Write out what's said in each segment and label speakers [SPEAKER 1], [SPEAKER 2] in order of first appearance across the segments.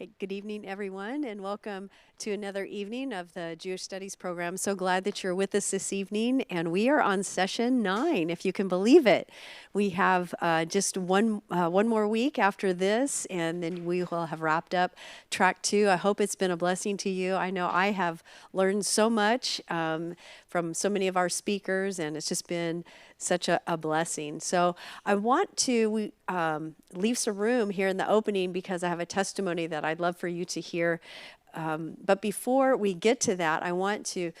[SPEAKER 1] Hey, good evening, everyone, and welcome to another evening of the Jewish Studies program. So glad that you're with us this evening, and we are on session 9, if you can believe it. We have just one more week after this, and then we will have wrapped up track 2. I hope it's been a blessing to you. I know I have learned so much from so many of our speakers, and it's just been such a blessing. So I want to leave some room here in the opening because I have a testimony that I'd love for you to hear. But before we get to that, I want to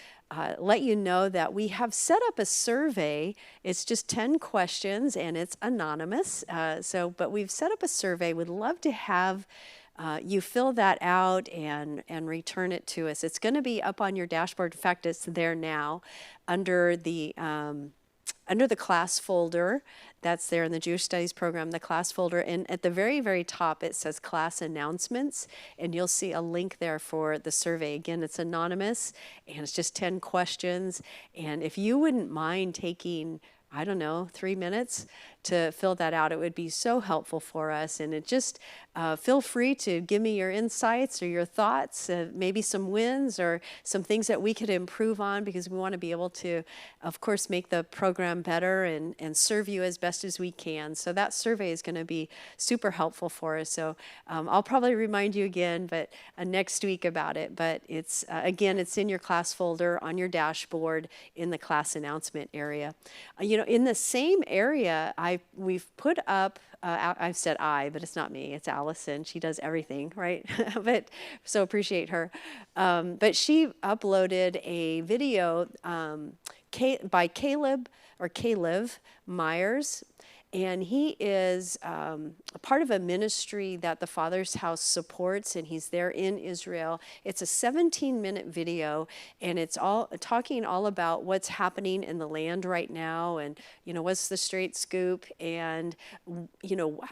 [SPEAKER 1] let you know that we have set up a survey. It's just 10 questions and it's anonymous. But we've set up a survey. We'd love to have you fill that out and return it to us. It's going to be up on your dashboard. In fact, it's there now under the class folder that's there in the Jewish Studies program, the class folder. And at the very, very top, it says class announcements, and you'll see a link there for the survey. Again, it's anonymous, and it's just 10 questions. And if you wouldn't mind taking, I don't know, 3 minutes to fill that out, it would be so helpful for us. And it just feel free to give me your insights or your thoughts, maybe some wins or some things that we could improve on, because we want to be able to, of course, make the program better and serve you as best as we can. So that survey is going to be super helpful for us. So I'll probably remind you again, but next week about it. But it's again, it's in your class folder on your dashboard in the class announcement area. In the same area, we've put up. I've said but it's not me. It's Allison. She does everything, right? But so appreciate her. But she uploaded a video by Caleb Myers. And he is a part of a ministry that the Father's House supports, and he's there in Israel. It's a 17-minute video, and it's all talking all about what's happening in the land right now, and what's the straight scoop, and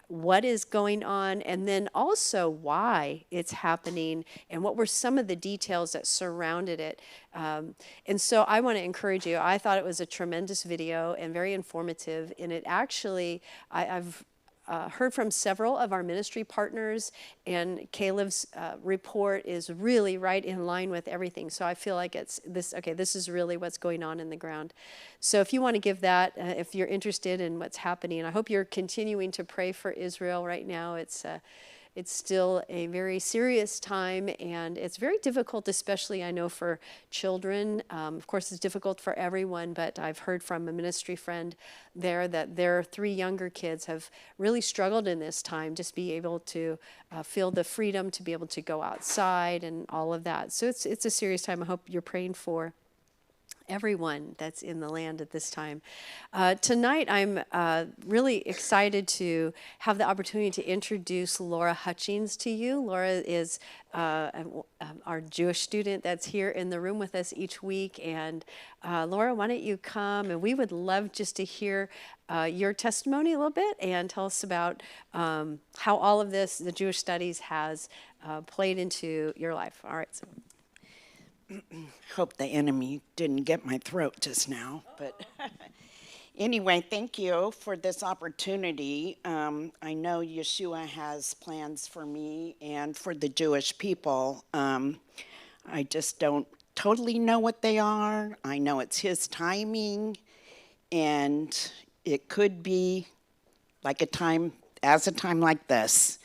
[SPEAKER 1] what is going on, and then also why it's happening, and what were some of the details that surrounded it. And so I want to encourage you. I thought it was a tremendous video and very informative, and it actually I've heard from several of our ministry partners, and Caleb's report is really right in line with everything. So I feel like it's this. Okay, this is really what's going on in the ground. So if you want to give that, if you're interested in what's happening, I hope you're continuing to pray for Israel right now. It's still a very serious time, and it's very difficult, especially I know for children. Of course, it's difficult for everyone, but I've heard from a ministry friend there that their 3 younger kids have really struggled in this time, just be able to feel the freedom to be able to go outside and all of that. So it's a serious time. I hope you're praying for everyone that's in the land at this time. Tonight, I'm really excited to have the opportunity to introduce Laura Hutchings to you. Laura is our Jewish student that's here in the room with us each week. And Laura, why don't you come? And we would love just to hear your testimony a little bit and tell us about how all of this, the Jewish studies, has played into your life. All right. So.
[SPEAKER 2] Hope the enemy didn't get my throat just now. But anyway, thank you for this opportunity. I know Yeshua has plans for me and for the Jewish people. I just don't totally know what they are. I know it's his timing, and it could be like a time like this,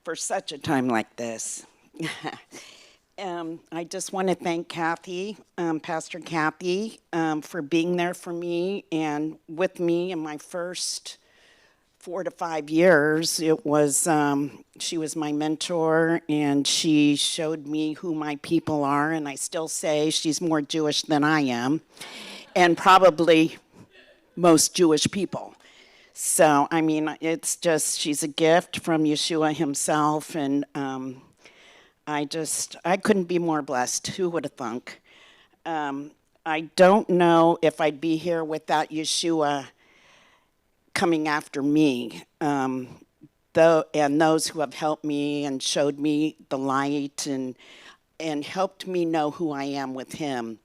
[SPEAKER 2] for such a time like this. I just want to thank Kathy, Pastor Kathy, for being there for me and with me in my first 4 to 5 years. It was she was my mentor, and she showed me who my people are, and I still say she's more Jewish than I am, and probably most Jewish people. So, I mean, it's just, she's a gift from Yeshua himself, and I couldn't be more blessed. Who would have thunk? I don't know if I'd be here without Yeshua coming after me, and those who have helped me and showed me the light and helped me know who I am with him.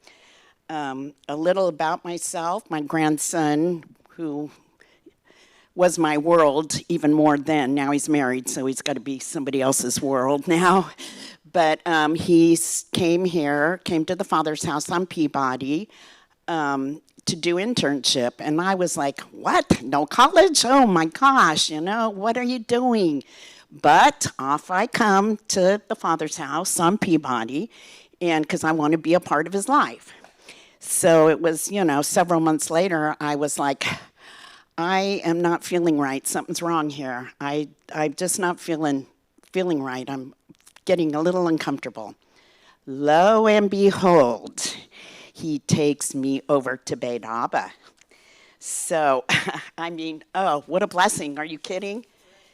[SPEAKER 2] A little about myself. My grandson, who was my world even more then. Now he's married, so he's got to be somebody else's world now. But came to the Father's House on Peabody to do internship. And I was like, what? No college? Oh my gosh, what are you doing? But off I come to the Father's House on Peabody, and because I want to be a part of his life. So it was, several months later, I was like, I am not feeling right. Something's wrong here. I'm just not feeling right. I'm getting a little uncomfortable. Lo and behold, he takes me over to Beit Abba. So, oh, what a blessing. Are you kidding?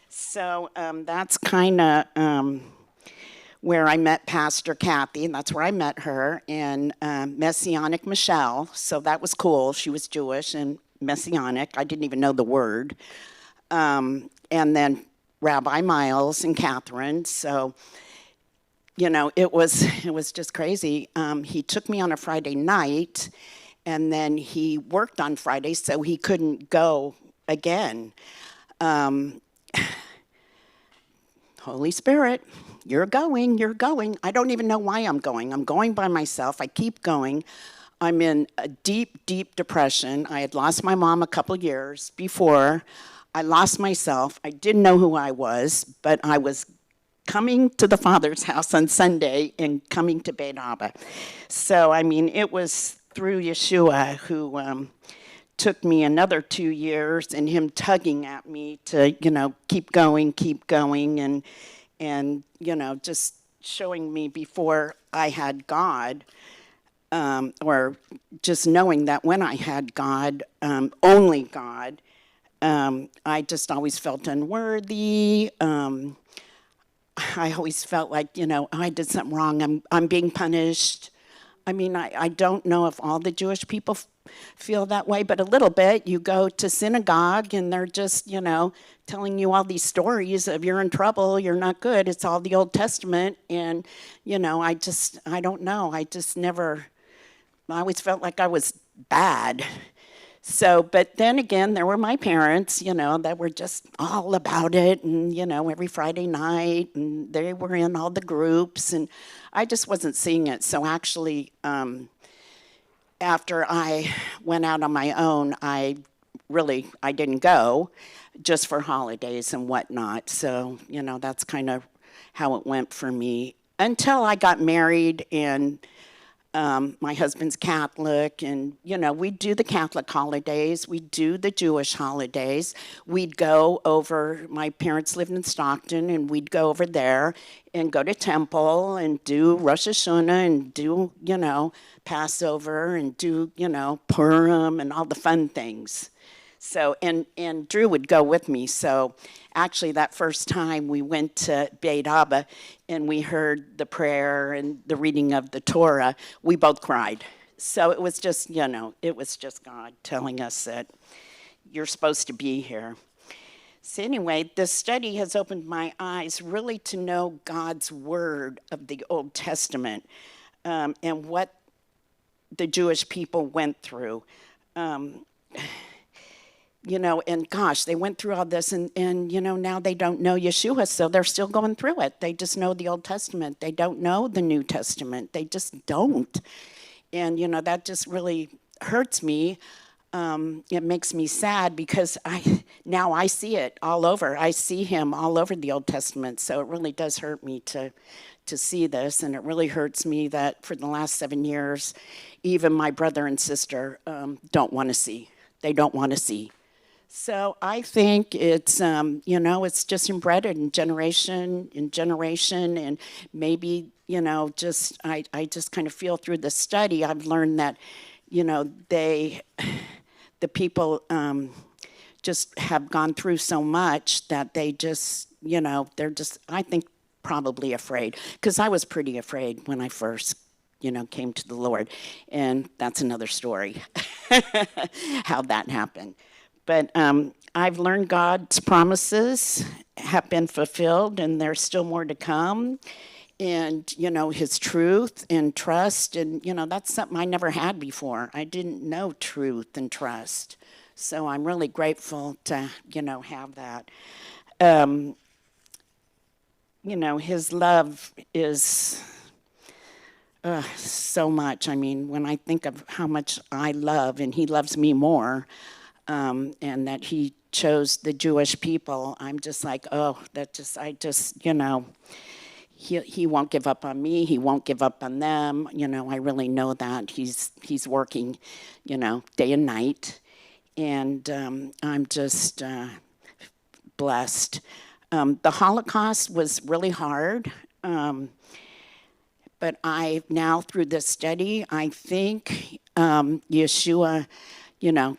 [SPEAKER 2] So that's kind of where I met Pastor Kathy, and that's where I met her, and Messianic Michelle. So that was cool. She was Jewish and Messianic. I didn't even know the word. And then Rabbi Miles and Catherine. So, it was just crazy. He took me on a Friday night, and then he worked on Friday, so he couldn't go again. Holy Spirit, you're going. I don't even know why I'm going. I'm going by myself. I keep going. I'm in a deep, deep depression. I had lost my mom a couple years before. I lost myself. I didn't know who I was, but I was coming to the Father's House on Sunday and coming to Beit Abba. So, it was through Yeshua who took me another 2 years, and him tugging at me to, keep going, and just showing me before I had God, or just knowing that when I had God, only God, I just always felt unworthy. I always felt like, I did something wrong. I'm being punished. I don't know if all the Jewish people feel that way, but a little bit. You go to synagogue and they're just, telling you all these stories of you're in trouble, you're not good. It's all the Old Testament. And, I don't know. I always felt like I was bad. So, but then again, there were my parents, that were just all about it, and, every Friday night, and they were in all the groups, and I just wasn't seeing it. So actually, after I went out on my own, I didn't go, just for holidays and whatnot. So, that's kind of how it went for me until I got married, and my husband's Catholic, and, we'd do the Catholic holidays. We'd do the Jewish holidays. We'd go over, my parents lived in Stockton, and we'd go over there and go to temple and do Rosh Hashanah and do, Passover and do, Purim and all the fun things. So, and Drew would go with me. So actually that first time we went to Beit Abba and we heard the prayer and the reading of the Torah, we both cried. So it was just, it was just God telling us that you're supposed to be here. So anyway, this study has opened my eyes really to know God's word of the Old Testament, and what the Jewish people went through. And gosh, they went through all this, and now they don't know Yeshua, so they're still going through it. They just know the Old Testament. They don't know the New Testament. They just don't. And, that just really hurts me. It makes me sad because now I see it all over. I see him all over the Old Testament, so it really does hurt me to see this, and it really hurts me that for the last 7 years, even my brother and sister don't want to see. They don't want to see. So I think it's, it's just inbred in generation, and maybe, I just kind of feel through the study, I've learned that, the people just have gone through so much that they just, they're just, I think, probably afraid. Because I was pretty afraid when I first, came to the Lord. And that's another story, how that happened. But I've learned God's promises have been fulfilled, and there's still more to come. And, his truth and trust, and, that's something I never had before. I didn't know truth and trust. So I'm really grateful to, have that. Um, his love is so much. I mean, when I think of how much I love, and he loves me more, and that he chose the Jewish people, I'm just like, oh, he won't give up on me. He won't give up on them. I really know that he's working, day and night, and I'm just blessed. The Holocaust was really hard. But now through this study, I think Yeshua,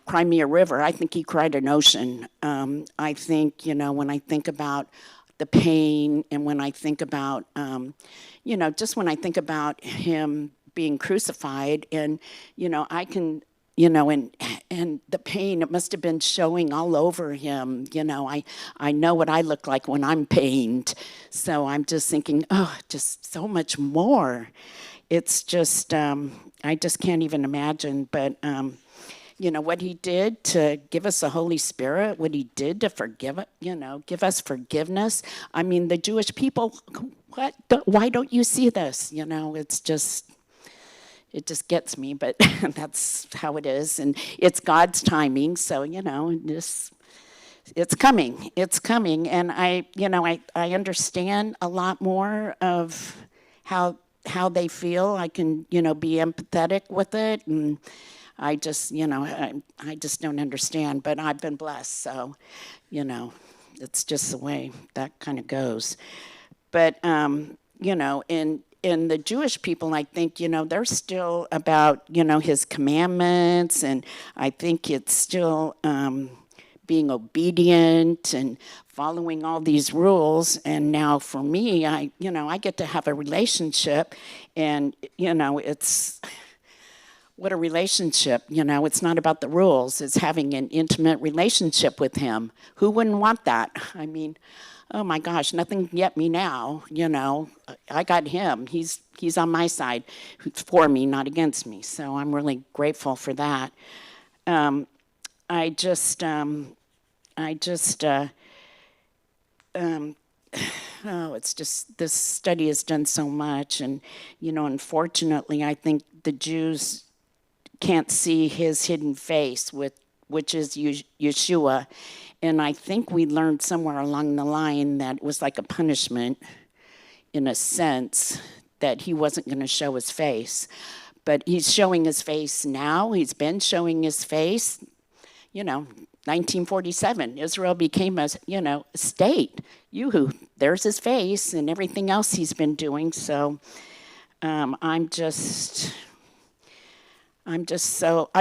[SPEAKER 2] Crimea River, I think he cried an ocean. I think, when I think about the pain and when I think about, just when I think about him being crucified and, I can, and the pain, it must have been showing all over him. I know what I look like when I'm pained. So I'm just thinking, oh, just so much more. It's just, I just can't even imagine. But, what he did to give us the Holy Spirit, what he did to give us forgiveness. I mean, the Jewish people, why don't you see this? It just gets me, but that's how it is. And it's God's timing, so, it's coming. It's coming. And I understand a lot more of how they feel. I can, be empathetic with it. And I just, I just don't understand. But I've been blessed, so, it's just the way that kind of goes. But, in the Jewish people, I think, they're still about, his commandments, and I think it's still being obedient and following all these rules. And now for me, I get to have a relationship, and, it's what a relationship, it's not about the rules. It's having an intimate relationship with him. Who wouldn't want that? I mean, oh my gosh, nothing can get me now, I got him. He's on my side, for me, not against me. So I'm really grateful for that. It's just, this study has done so much. And, unfortunately, I think the Jews can't see his hidden face, which is Yeshua. And I think we learned somewhere along the line that it was like a punishment, in a sense, that he wasn't going to show his face. But he's showing his face now. He's been showing his face. 1947, Israel became a state. There's his face and everything else he's been doing. So I'm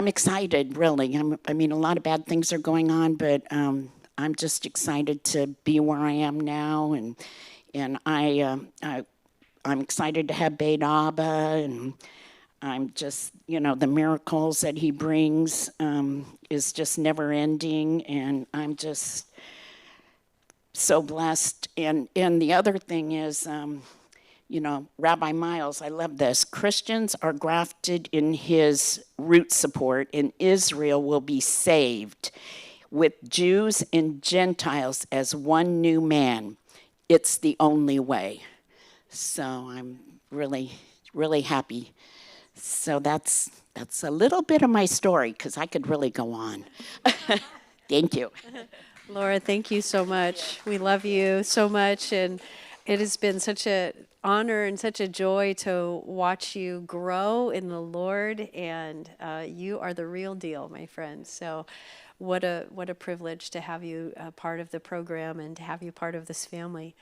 [SPEAKER 2] excited, really. I mean, a lot of bad things are going on, but I'm just excited to be where I am now, and I'm excited to have Beit Abba, and I'm just, the miracles that he brings is just never ending, and I'm just so blessed. And the other thing is, Rabbi Miles, I love this. Christians are grafted in his root support, and Israel will be saved with Jews and Gentiles as one new man. It's the only way. So I'm really, really happy. So that's a little bit of my story, because I could really go on. Thank you.
[SPEAKER 1] Laura, thank you so much. We love you so much, and it has been such an honor and such a joy to watch you grow in the Lord, and you are the real deal, my friend. So what a privilege to have you part of the program and to have you part of this family.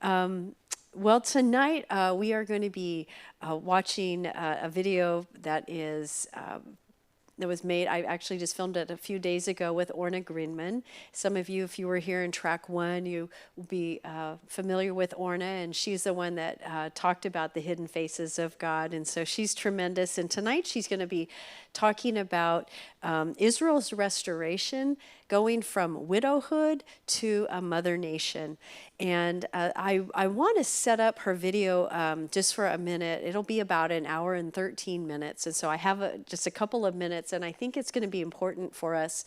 [SPEAKER 1] Well, tonight we are going to be watching a video that was made. I actually just filmed it a few days ago with Orna Greenman. Some of you, if you were here in track 1, you will be familiar with Orna, and she's the one that talked about the hidden faces of God, and so she's tremendous. And tonight she's going to be talking about Israel's restoration going from widowhood to a mother nation. And I want to set up her video just for a minute. It'll be about an hour and 13 minutes. And so I have just a couple of minutes, and I think it's going to be important for us,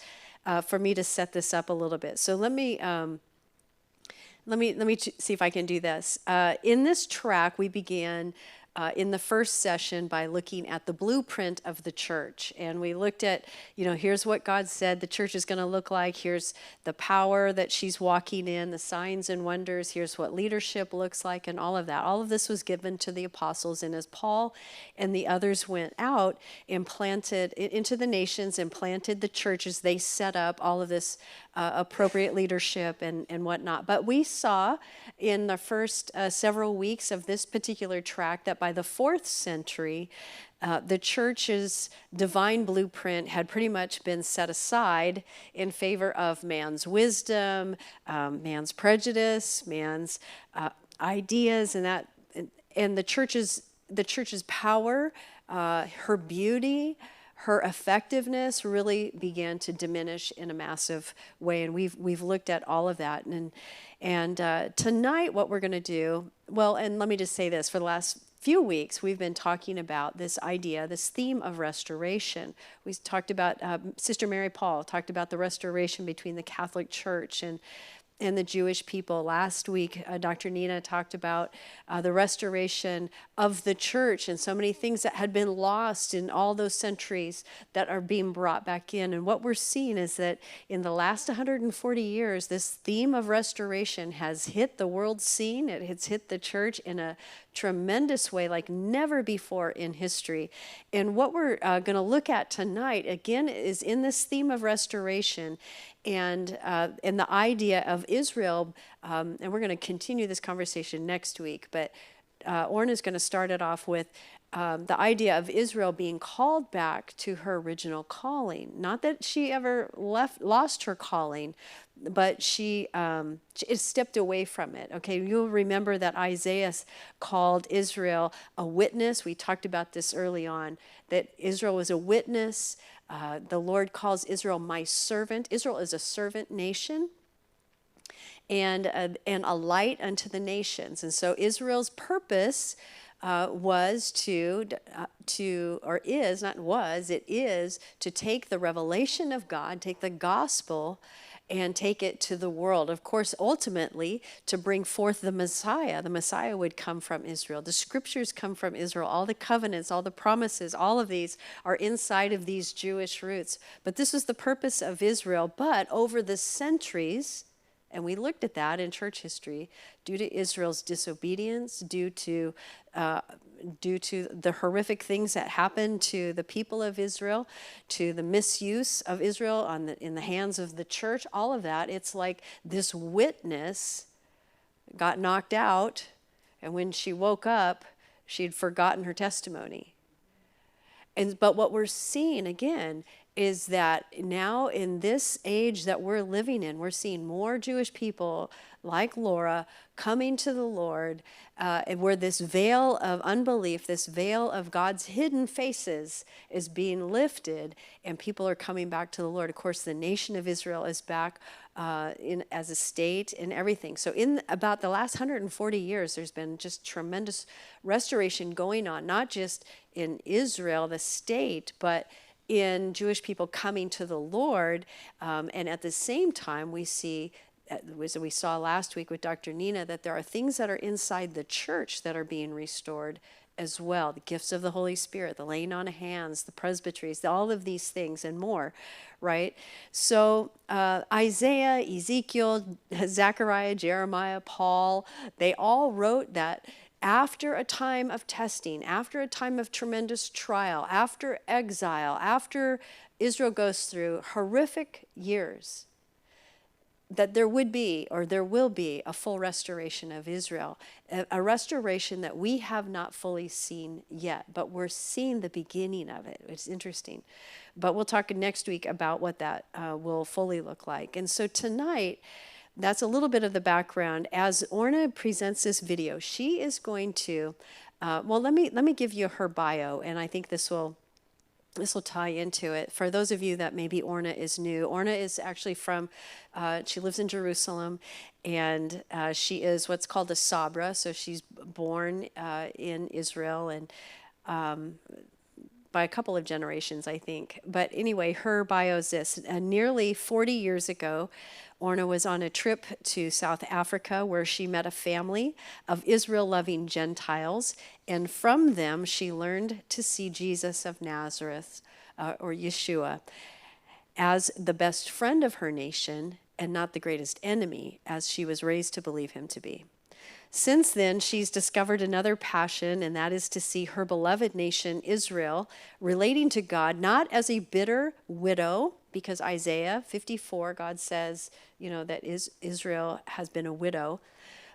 [SPEAKER 1] for me to set this up a little bit. So let me see if I can do this. In this track, we began in the first session by looking at the blueprint of the church. And we looked at, here's what God said the church is going to look like. Here's the power that she's walking in, the signs and wonders. Here's what leadership looks like, and all of that. All of this was given to the apostles. And as Paul and the others went out and planted into the nations and planted the churches, they set up all of this appropriate leadership and whatnot. But we saw in the first several weeks of this particular track that by the 4th century, the church's divine blueprint had pretty much been set aside in favor of man's wisdom, man's prejudice, man's ideas, and the church's power, her beauty, her effectiveness really began to diminish in a massive way, and we've looked at all of that. And tonight, what we're going to do, and let me just say this: for the last few weeks, we've been talking about this idea, this theme of restoration. We talked about Sister Mary Paul talked about the restoration between the Catholic Church and the Jewish people. Last week, Dr. Nina talked about the restoration of the church and so many things that had been lost in all those centuries that are being brought back in. And what we're seeing is that in the last 140 years, this theme of restoration has hit the world scene. It has hit the church in a tremendous way like never before in history. And what we're going to look at tonight, again, is in this theme of restoration and the idea of Israel, and we're going to continue this conversation next week, but Orna is going to start it off with the idea of Israel being called back to her original calling. Not that she ever lost her calling, but she stepped away from it. Okay, you'll remember that Isaiah called Israel a witness. We talked about this early on, that Israel was a witness. The Lord calls Israel my servant. Israel is a servant nation and a light unto the nations. And so Israel's purpose was it is to take the revelation of God, take the gospel, and take it to the world. Of course, ultimately, to bring forth the Messiah. The Messiah would come from Israel. The scriptures come from Israel. All the covenants, all the promises, all of these are inside of these Jewish roots. But this was the purpose of Israel. But over the centuries, and we looked at that in church history, due to Israel's disobedience, due to the horrific things that happened to the people of Israel, to the misuse of Israel in the hands of the church, all of that, it's like this witness got knocked out, and when she woke up, she'd forgotten her testimony. But what we're seeing again is that now in this age that we're living in, we're seeing more Jewish people like Laura coming to the Lord, and where this veil of unbelief, this veil of God's hidden faces is being lifted, and people are coming back to the Lord. Of course, the nation of Israel is back as a state and everything. So in about the last 140 years, there's been just tremendous restoration going on, not just in Israel, the state, but in Jewish people coming to the Lord. And at the same time, we see, as we saw last week with Dr. Nina, that there are things that are inside the church that are being restored as well. The gifts of the Holy Spirit, the laying on of hands, the presbyteries, all of these things and more, right? So Isaiah, Ezekiel, Zechariah, Jeremiah, Paul, they all wrote that after a time of testing, after a time of tremendous trial, after exile, after Israel goes through horrific years, that there would be, or there will be, a full restoration of Israel, a restoration that we have not fully seen yet, but we're seeing the beginning of it. It's interesting. But we'll talk next week about what that will fully look like. And so tonight, that's a little bit of the background. As Orna presents this video, she is going to, let me give you her bio, and I think this will this will tie into it. For those of you that maybe Orna is new, Orna is actually from, she lives in Jerusalem, and she is what's called a Sabra. So she's born in Israel and by a couple of generations, I think. But anyway, her bio is this. Nearly 40 years ago, Orna was on a trip to South Africa where she met a family of Israel-loving Gentiles, and from them she learned to see Jesus of Nazareth, or Yeshua, as the best friend of her nation and not the greatest enemy, as she was raised to believe him to be. Since then, she's discovered another passion, and that is to see her beloved nation, Israel, relating to God not as a bitter widow, because Isaiah 54, God says, that Israel has been a widow,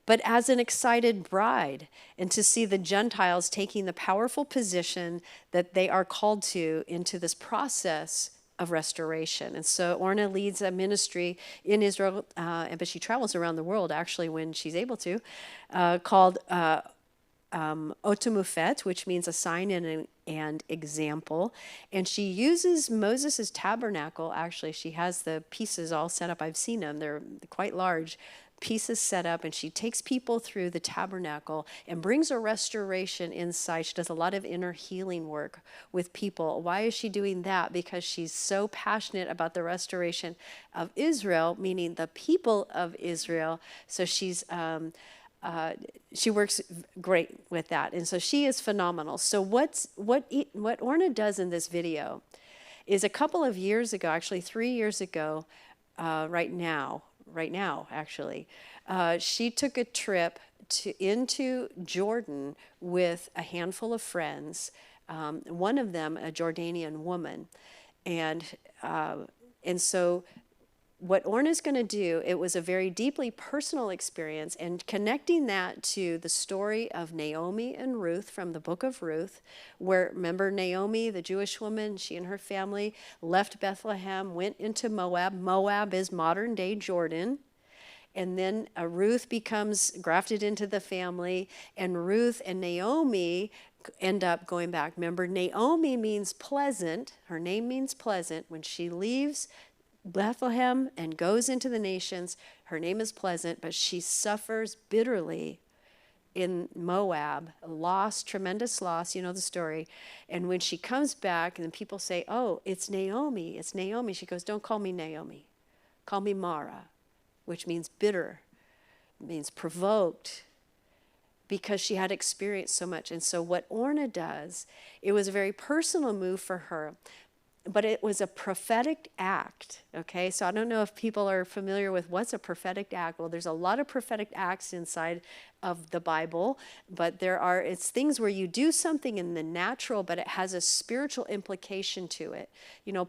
[SPEAKER 1] but as an excited bride, and to see the Gentiles taking the powerful position that they are called to into this process of restoration. And so Orna leads a ministry in Israel, but she travels around the world actually when she's able to, called Otamufet, which means a sign and example. And she uses Moses' tabernacle. Actually, she has the pieces all set up. I've seen them. They're quite large pieces set up, and she takes people through the tabernacle and brings a restoration inside. She does a lot of inner healing work with people. Why is she doing that? Because she's so passionate about the restoration of Israel, meaning the people of Israel. So she works great with that, and so she is phenomenal. So what Orna does in this video is a couple of years ago, actually 3 years ago, right now, actually, she took a trip into Jordan with a handful of friends. One of them, a Jordanian woman, and so what Orna's going to do, it was a very deeply personal experience, and connecting that to the story of Naomi and Ruth from the book of Ruth, where, remember Naomi, the Jewish woman, she and her family left Bethlehem, went into Moab. Moab is modern day Jordan. And then Ruth becomes grafted into the family, and Ruth and Naomi end up going back. Remember, Naomi means pleasant. Her name means pleasant. When she leaves Bethlehem and goes into the nations, her name is pleasant, but she suffers bitterly in Moab, loss, tremendous loss, you know the story. And when she comes back and people say, oh, it's Naomi, she goes, don't call me Naomi, call me Mara, which means bitter, means provoked, because she had experienced so much. And so what Orna does, it was a very personal move for her, but it was a prophetic act, okay? So I don't know if people are familiar with what's a prophetic act. Well, there's a lot of prophetic acts inside of the Bible, but it's things where you do something in the natural, but it has a spiritual implication to it.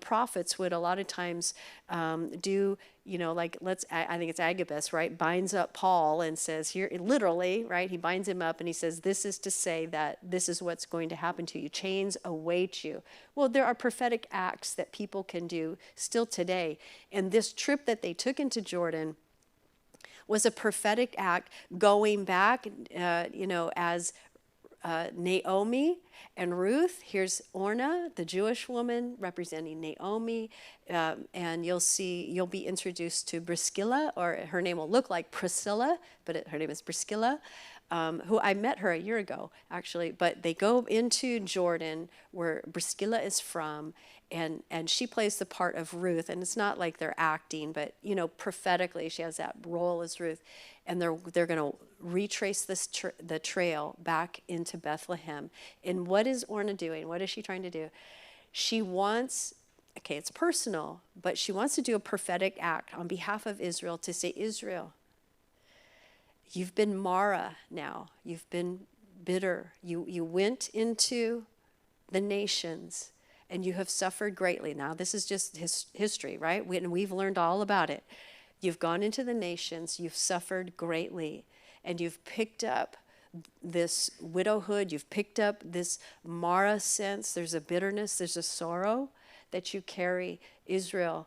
[SPEAKER 1] Prophets would a lot of times do, like I think it's Agabus, right? Binds up Paul and says here, literally, right? He binds him up and he says, this is to say that this is what's going to happen to you. Chains await you. Well, there are prophetic acts that people can do still today. And this trip that they took into Jordan was a prophetic act, going back, as Naomi and Ruth. Here's Orna, the Jewish woman representing Naomi, and you'll be introduced to Priscilla, or her name will look like Priscilla, but her name is Priscilla, who I met her a year ago, actually. But they go into Jordan, where Priscilla is from, and she plays the part of Ruth. And it's not like they're acting, but prophetically, she has that role as Ruth. And they're going to retrace the trail back into Bethlehem. And what is Orna doing? What is she trying to do? She wants, okay, it's personal, but she wants to do a prophetic act on behalf of Israel to say, Israel, you've been Mara now. You've been bitter. You went into the nations and you have suffered greatly. Now, this is just history, right? We've learned all about it. You've gone into the nations, you've suffered greatly, and you've picked up this widowhood, you've picked up this Mara sense. There's a bitterness, there's a sorrow that you carry. Israel,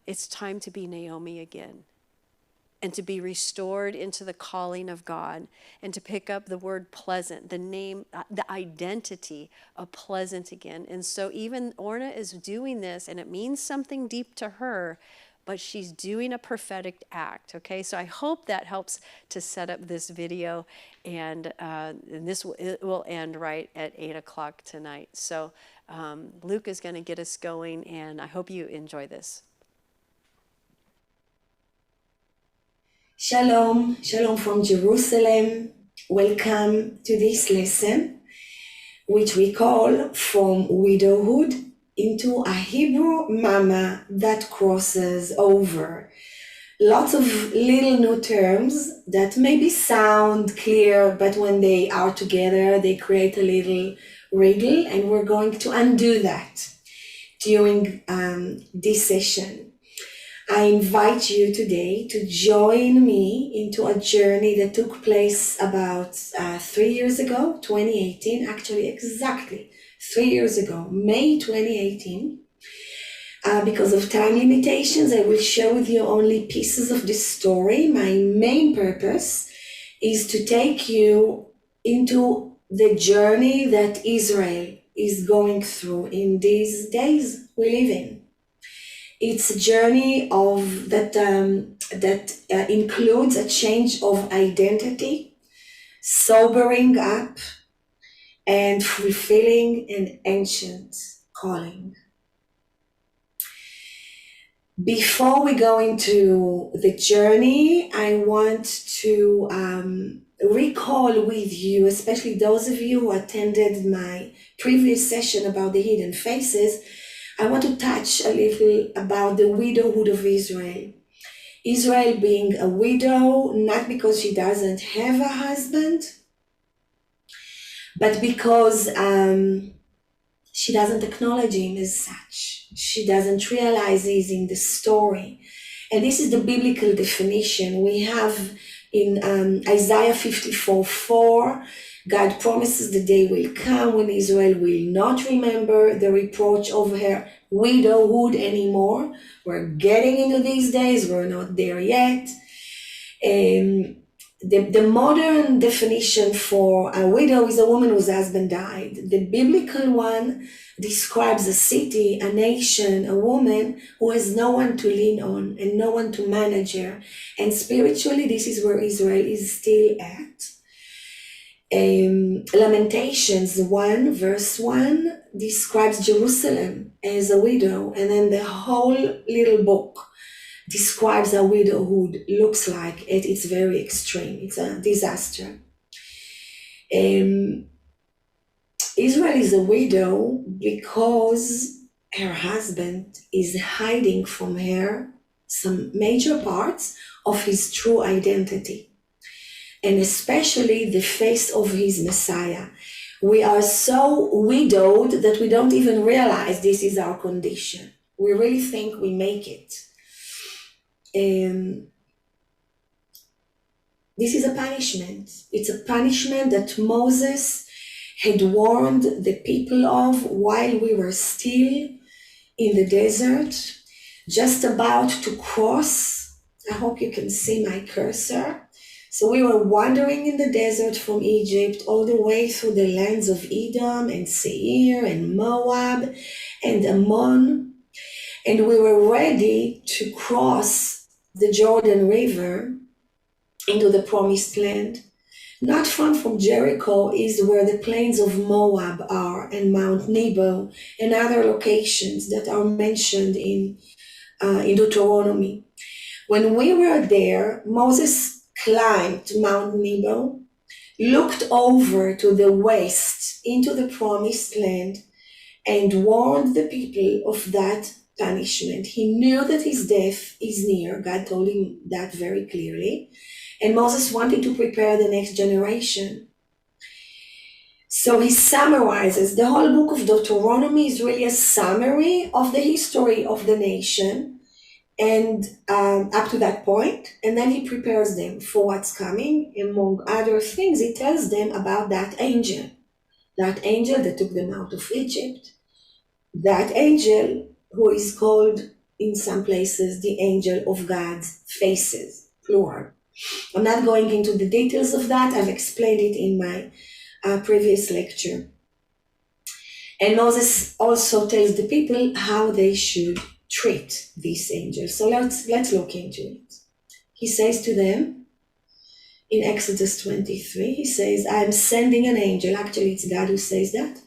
[SPEAKER 1] it's time to be Naomi again. and to be restored into the calling of God, and to pick up the word pleasant, the name, the identity of pleasant again. And so even Orna is doing this, and it means something deep to her, but she's doing a prophetic act, okay? So I hope that helps to set up this video, and it will end right at 8 o'clock tonight. So Luke is going to get us going, and I hope you enjoy this.
[SPEAKER 3] Shalom, shalom from Jerusalem. Welcome to this lesson, which we call From Widowhood into a Hebrew Mama That Crosses Over. Lots of little new terms that maybe sound clear, but when they are together, they create a little riddle, and we're going to undo that during this session. I invite you today to join me into a journey that took place about 3 years ago, 2018, actually exactly 3 years ago, May 2018. Because of time limitations, I will share with you only pieces of this story. My main purpose is to take you into the journey that Israel is going through in these days we live in. It's a journey that includes a change of identity, sobering up, and fulfilling an ancient calling. Before we go into the journey, I want to recall with you, especially those of you who attended my previous session about the hidden faces, I want to touch a little about the widowhood of Israel. Israel being a widow, not because she doesn't have a husband, but because she doesn't acknowledge him as such. She doesn't realize he's in the story. And this is the biblical definition. We have in Isaiah 54:4, God promises the day will come when Israel will not remember the reproach of her widowhood anymore. We're getting into these days, we're not there yet. The modern definition for a widow is a woman whose husband died. The biblical one describes a city, a nation, a woman who has no one to lean on and no one to manage her. And spiritually, this is where Israel is still at. Lamentations 1 verse 1 describes Jerusalem as a widow, and then the whole little book describes how widowhood looks like at its very extreme. It's a disaster. Israel is a widow because her husband is hiding from her some major parts of his true identity, and especially the face of his Messiah. We are so widowed that we don't even realize this is our condition. We really think we make it. This is a punishment. It's a punishment that Moses had warned the people of while we were still in the desert, just about to cross. I hope you can see my cursor. So we were wandering in the desert from Egypt all the way through the lands of Edom and Seir and Moab and Ammon. And we were ready to cross the Jordan River into the promised land. Not far from Jericho is where the plains of Moab are, and Mount Nebo and other locations that are mentioned in Deuteronomy. When we were there, Moses climbed Mount Nebo, looked over to the west into the promised land, and warned the people of that punishment. He knew that his death is near. God told him that very clearly. And Moses wanted to prepare the next generation. So he summarizes. The whole book of Deuteronomy is really a summary of the history of the nation and up to that point, and then he prepares them for what's coming. Among other things, he tells them about that angel that took them out of Egypt, that angel who is called in some places the angel of God's faces. plural. I'm not going into the details of that. I've explained it in my previous lecture. And Moses also tells the people how they should treat this angel. So let's look into it. He says to them in Exodus 23, he says, I am sending an angel. Actually, it's God who says that.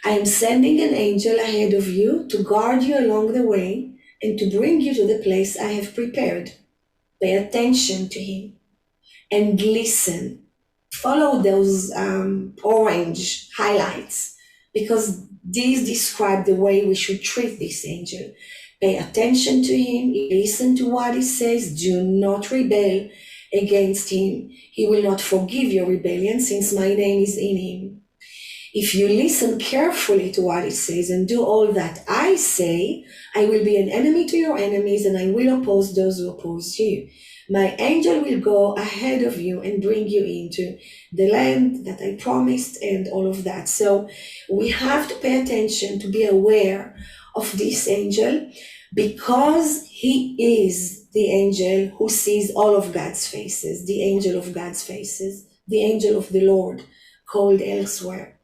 [SPEAKER 3] I am sending an angel ahead of you to guard you along the way and to bring you to the place I have prepared. Pay attention to him and listen. Follow those orange highlights, because these describe the way we should treat this angel. Pay attention to him, listen to what he says, do not rebel against him. He will not forgive your rebellion, since my name is in him. If you listen carefully to what he says and do all that I say, I will be an enemy to your enemies, and I will oppose those who oppose you. My angel will go ahead of you and bring you into the land that I promised, and all of that. So we have to pay attention, to be aware of this angel, because he is the angel who sees all of God's faces, the angel of God's faces, the angel of the Lord, called elsewhere,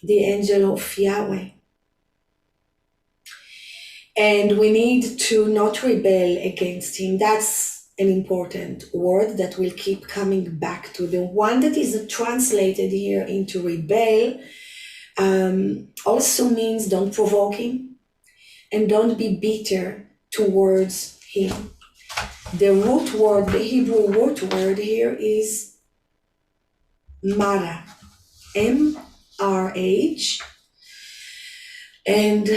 [SPEAKER 3] the angel of Yahweh. And we need to not rebel against him. That's an important word that will keep coming back to. The one that is translated here into rebel also means don't provoke him and don't be bitter towards him. The root word, the Hebrew root word here is mara, M-R-H, and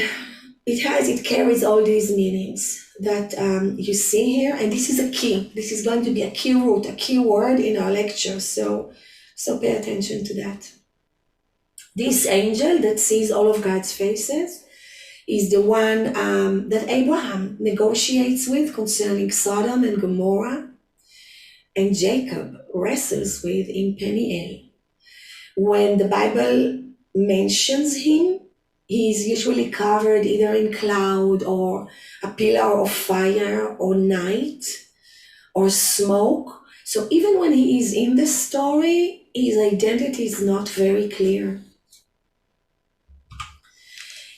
[SPEAKER 3] it carries all these meanings that you see here, and this is a key. This is going to be a key root, a key word in our lecture, so pay attention to that. This angel that sees all of God's faces is the one that Abraham negotiates with concerning Sodom and Gomorrah, and Jacob wrestles with in Peniel. When the Bible mentions him, he is usually covered either in cloud or a pillar of fire or night or smoke. So even when he is in the story, his identity is not very clear.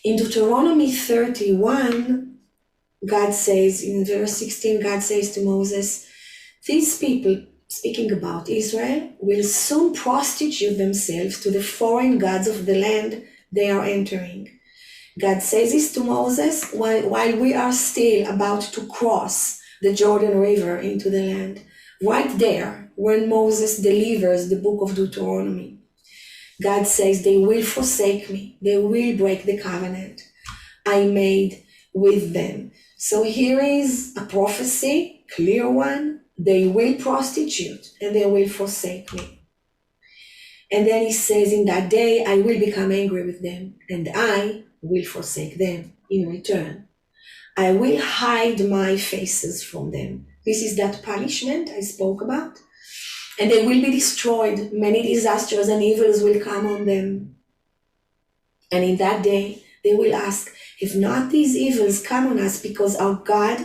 [SPEAKER 3] In Deuteronomy 31, God says, in verse 16, God says to Moses, these people, speaking about Israel, will soon prostitute themselves to the foreign gods of the land they are entering. God says this to Moses while we are still about to cross the Jordan River into the land. Right there, when Moses delivers the book of Deuteronomy, God says, they will forsake me. They will break the covenant I made with them. So here is a prophecy, clear one. They will prostitute and they will forsake me. And then he says, in that day, I will become angry with them, and I will forsake them in return. I will hide my faces from them. This is that punishment I spoke about. And they will be destroyed. Many disasters and evils will come on them. And in that day, they will ask, have not these evils come on us because our God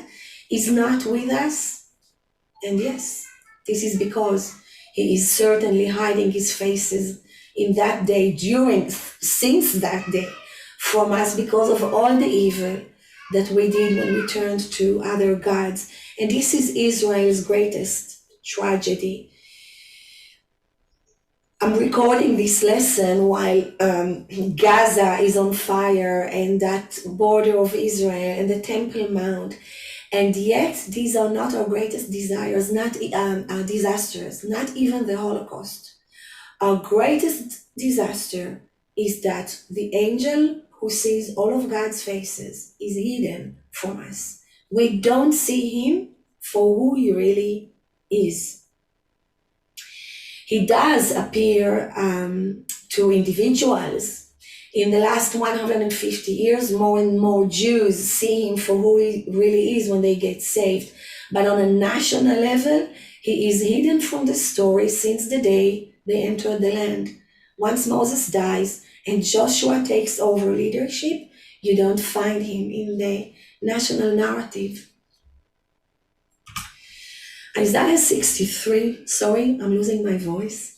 [SPEAKER 3] is not with us? And yes, this is because he is certainly hiding his faces in that day, since that day, from us, because of all the evil that we did when we turned to other gods. And this is Israel's greatest tragedy. I'm recording this lesson while Gaza is on fire, and that border of Israel and the Temple Mount. And yet, these are not our greatest desires, not disasters, not even the Holocaust. Our greatest disaster is that the angel who sees all of God's faces is hidden from us. We don't see him for who he really is. He does appear to individuals. In the last 150 years, more and more Jews see him for who he really is when they get saved. But on a national level, he is hidden from the story since the day they entered the land. Once Moses dies and Joshua takes over leadership, you don't find him in the national narrative. Isaiah 63, sorry, I'm losing my voice.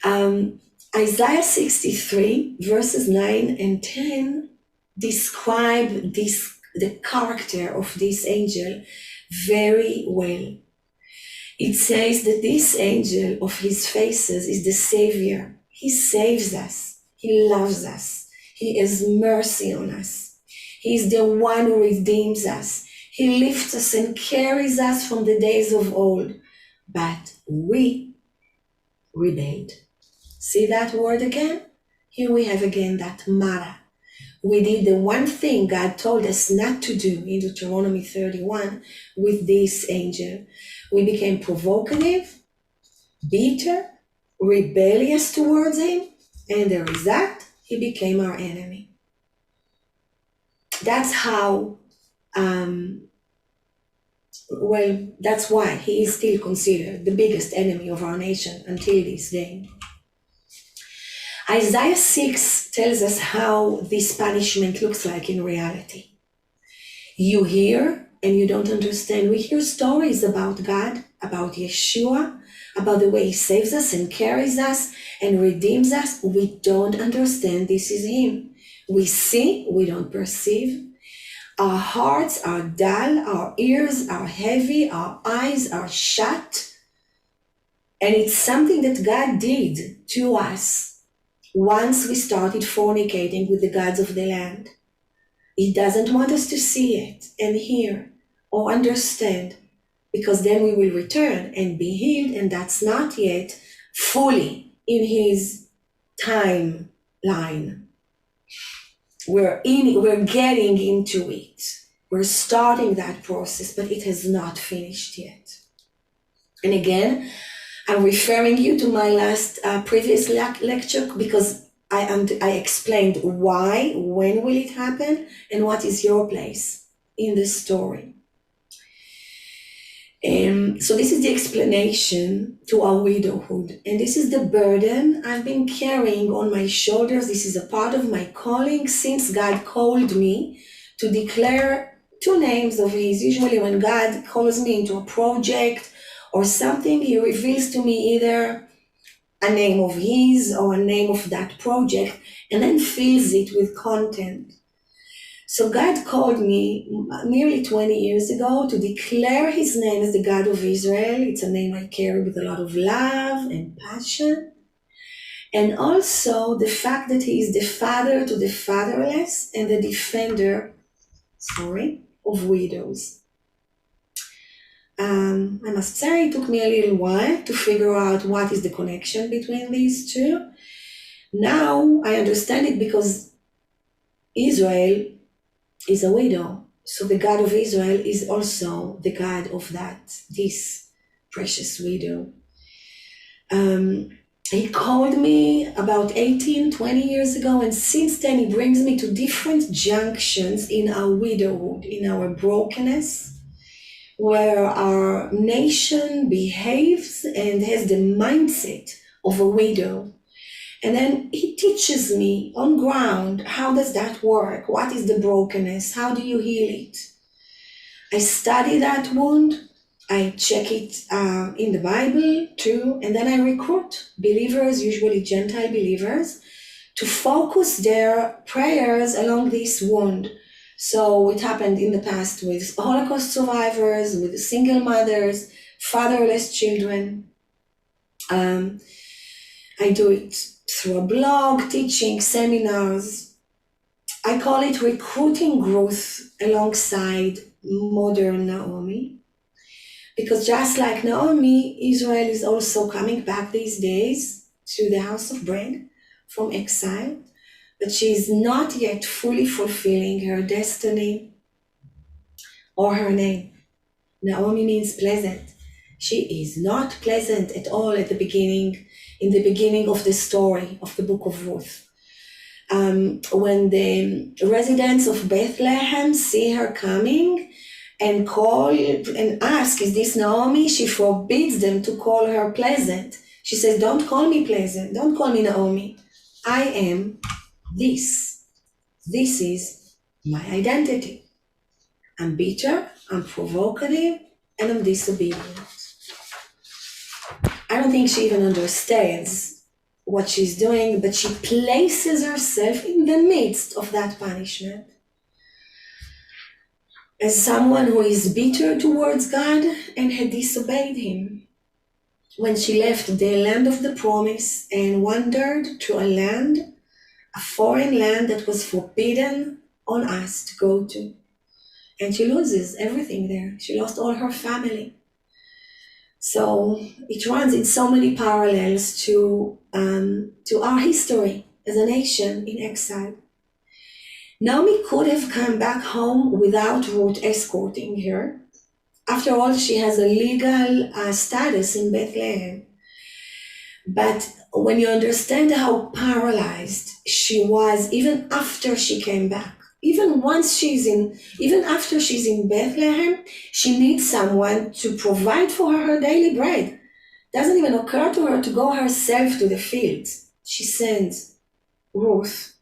[SPEAKER 3] Isaiah 63, verses 9 and 10 describe the character of this angel very well. It says that this angel of his faces is the Savior. He saves us. He loves us. He has mercy on us. He is the one who redeems us. He lifts us and carries us from the days of old. But we rebelled. See that word again? Here we have again that mara. We did the one thing God told us not to do in Deuteronomy 31 with this angel. We became provocative, bitter, rebellious towards him, and the result, he became our enemy. That's how, that's why he is still considered the biggest enemy of our nation until this day. Isaiah 6 tells us how this punishment looks like in reality. You hear and you don't understand. We hear stories about God, about Yeshua, about the way he saves us and carries us and redeems us. We don't understand this is him. We see, we don't perceive. Our hearts are dull, our ears are heavy, our eyes are shut. And it's something that God did to us once we started fornicating with the gods of the land. He doesn't want us to see it and hear or understand, because then we will return and be healed, and that's not yet fully in his timeline. We're getting into it. We're starting that process, but it has not finished yet. And again, I'm referring you to my last previous lecture, because I explained why, when will it happen, and what is your place in the story. So this is the explanation to our widowhood, and this is the burden I've been carrying on my shoulders. This is a part of my calling since God called me to declare two names of his. Usually when God calls me into a project or something, he reveals to me either a name of his or a name of that project, and then fills it with content. So God called me nearly 20 years ago to declare his name as the God of Israel. It's a name I carry with a lot of love and passion. And also the fact that he is the father to the fatherless and the defender, of widows. I must say it took me a little while to figure out what is the connection between these two. Now I understand it, because Israel is a widow. So the God of Israel is also the God of this precious widow. He called me about 20 years ago, and since then he brings me to different junctions in our widowhood, in our brokenness, where our nation behaves and has the mindset of a widow. And then he teaches me on ground, how does that work? What is the brokenness? How do you heal it? I study that wound. I check it in the Bible too. And then I recruit believers, usually Gentile believers, to focus their prayers along this wound. So it happened in the past with Holocaust survivors, with single mothers, fatherless children. I do it through a blog, teaching, seminars. I call it recruiting growth alongside modern Naomi. Because just like Naomi, Israel is also coming back these days to the house of bread from exile, but she is not yet fully fulfilling her destiny or her name. Naomi means pleasant. She is not pleasant at all at the beginning, in the beginning of the story of the book of Ruth. When the residents of Bethlehem see her coming and call and ask, is this Naomi? She forbids them to call her pleasant. She says, don't call me pleasant. Don't call me Naomi. I am this. This is my identity. I'm bitter. I'm provocative. and I'm disobedient. I don't think she even understands what she's doing, but she places herself in the midst of that punishment as someone who is bitter towards God and had disobeyed him. When she left the land of the promise and wandered to a land, a foreign land that was forbidden on us to go to. And she loses everything there. She lost all her family. So it runs in so many parallels to our history as a nation in exile. Naomi could have come back home without Ruth escorting her. After all, she has a legal status in Bethlehem. But when you understand how paralyzed she was, even after she came back, even after she's in Bethlehem, she needs someone to provide for her daily bread. Doesn't even occur to her to go herself to the fields. She sends Ruth.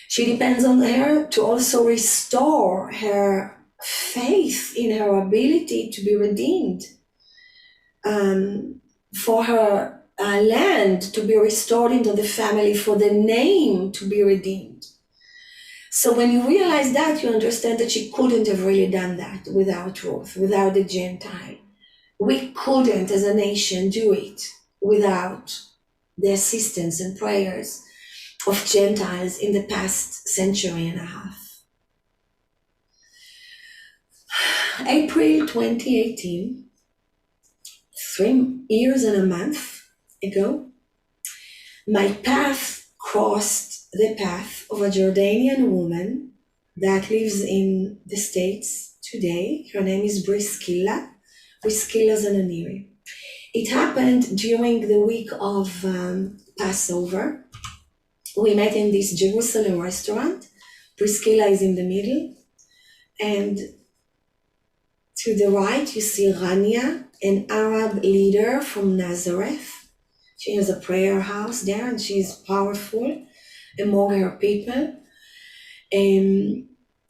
[SPEAKER 3] She depends on her to also restore her faith in her ability to be redeemed, for her land to be restored into the family, for the name to be redeemed. So when you realize that, you understand that she couldn't have really done that without Ruth, without the Gentile. We couldn't, as a nation, do it without the assistance and prayers of Gentiles in the past century and a half. April 2018, 3 years and a month ago, my path crossed the path of a Jordanian woman that lives in the States today. Her name is Briskila Zananiri. It happened during the week of Passover. We met in this Jerusalem restaurant. Briskila is in the middle. And to the right, you see Rania, an Arab leader from Nazareth. She has a prayer house there and she's powerful among her people.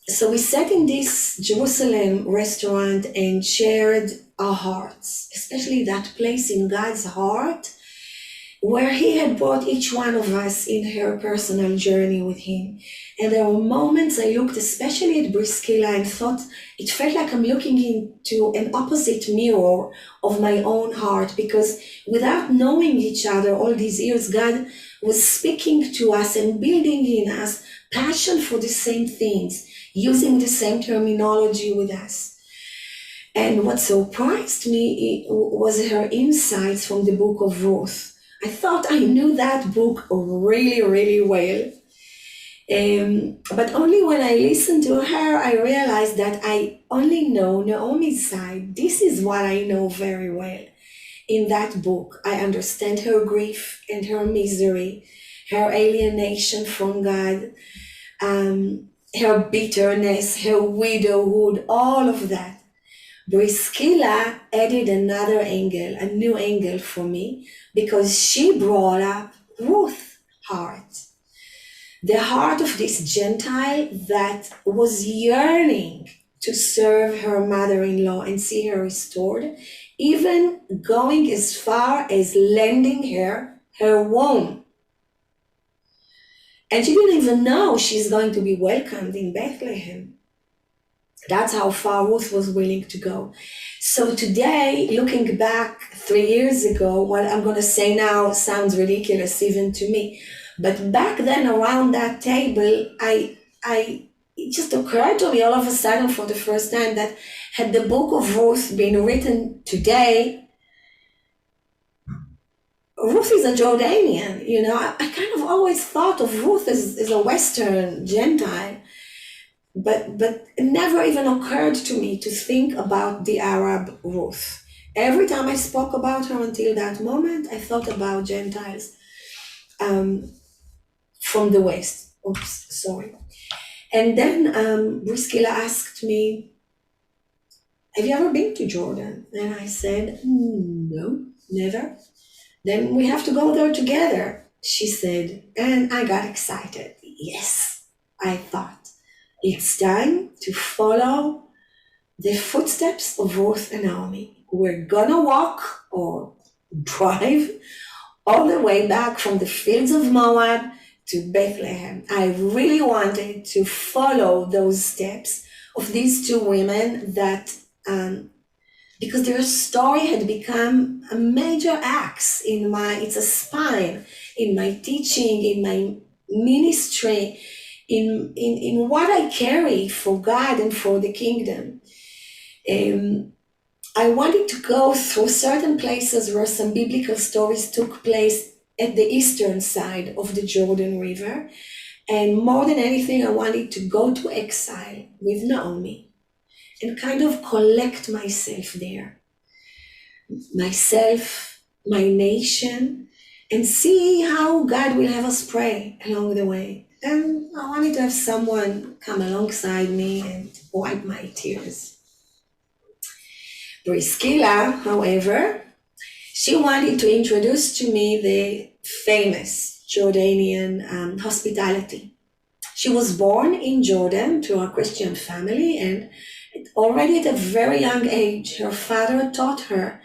[SPEAKER 3] So we sat in this Jerusalem restaurant and shared our hearts, especially that place in God's heart where he had brought each one of us in her personal journey with him. And there were moments I looked especially at Briskila and thought it felt like I'm looking into an opposite mirror of my own heart, because without knowing each other all these years, God was speaking to us and building in us passion for the same things, using the same terminology with us. And what surprised me was her insights from the book of Ruth. I thought I knew that book really, really well. But only when I listened to her, I realized that I only know Naomi's side. This is what I know very well. In that book, I understand her grief and her misery, her alienation from God, her bitterness, her widowhood, all of that. Briskila added another angle, a new angle for me, because she brought up Ruth's heart. The heart of this Gentile that was yearning to serve her mother-in-law and see her restored, even going as far as lending her her womb. And she didn't even know she's going to be welcomed in Bethlehem. That's how far Ruth was willing to go. So today, looking back 3 years ago, what I'm going to say now sounds ridiculous even to me. But back then around that table, it just occurred to me all of a sudden for the first time that had the book of Ruth been written today, Ruth is a Jordanian. You know, I kind of always thought of Ruth as a Western Gentile. But it never even occurred to me to think about the Arab Ruth. Every time I spoke about her until that moment, I thought about Gentiles from the West. And then Briskila asked me, have you ever been to Jordan? And I said, no, never. Then we have to go there together, she said. And I got excited. Yes, I thought. It's time to follow the footsteps of Ruth and Naomi. We're gonna walk or drive all the way back from the fields of Moab to Bethlehem. I really wanted to follow those steps of these two women that, because their story had become a major axe it's a spine in my teaching, in my ministry, in what I carry for God and for the kingdom. I wanted to go through certain places where some biblical stories took place at the eastern side of the Jordan River. And more than anything, I wanted to go to exile with Naomi and kind of collect myself there. Myself, my nation, and see how God will have us pray along the way. And I wanted to have someone come alongside me and wipe my tears. Priscilla, however, she wanted to introduce to me the famous Jordanian hospitality. She was born in Jordan to a Christian family, and already at a very young age, her father taught her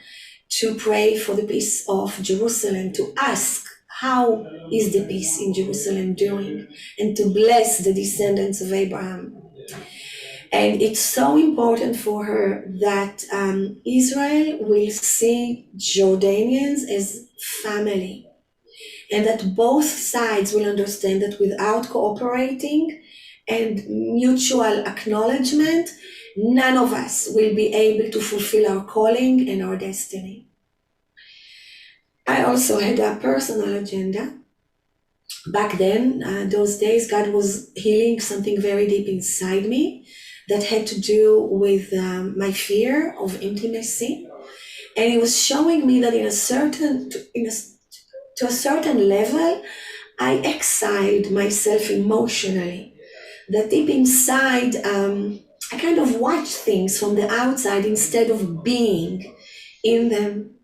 [SPEAKER 3] to pray for the peace of Jerusalem, to ask, how is the peace in Jerusalem doing? And to bless the descendants of Abraham. And it's so important for her that Israel will see Jordanians as family, and that both sides will understand that without cooperating and mutual acknowledgement, none of us will be able to fulfill our calling and our destiny. I also had a personal agenda. Back then, those days, God was healing something very deep inside me that had to do with my fear of intimacy. And He was showing me that to a certain level, I exiled myself emotionally. That deep inside, I kind of watched things from the outside instead of being in them.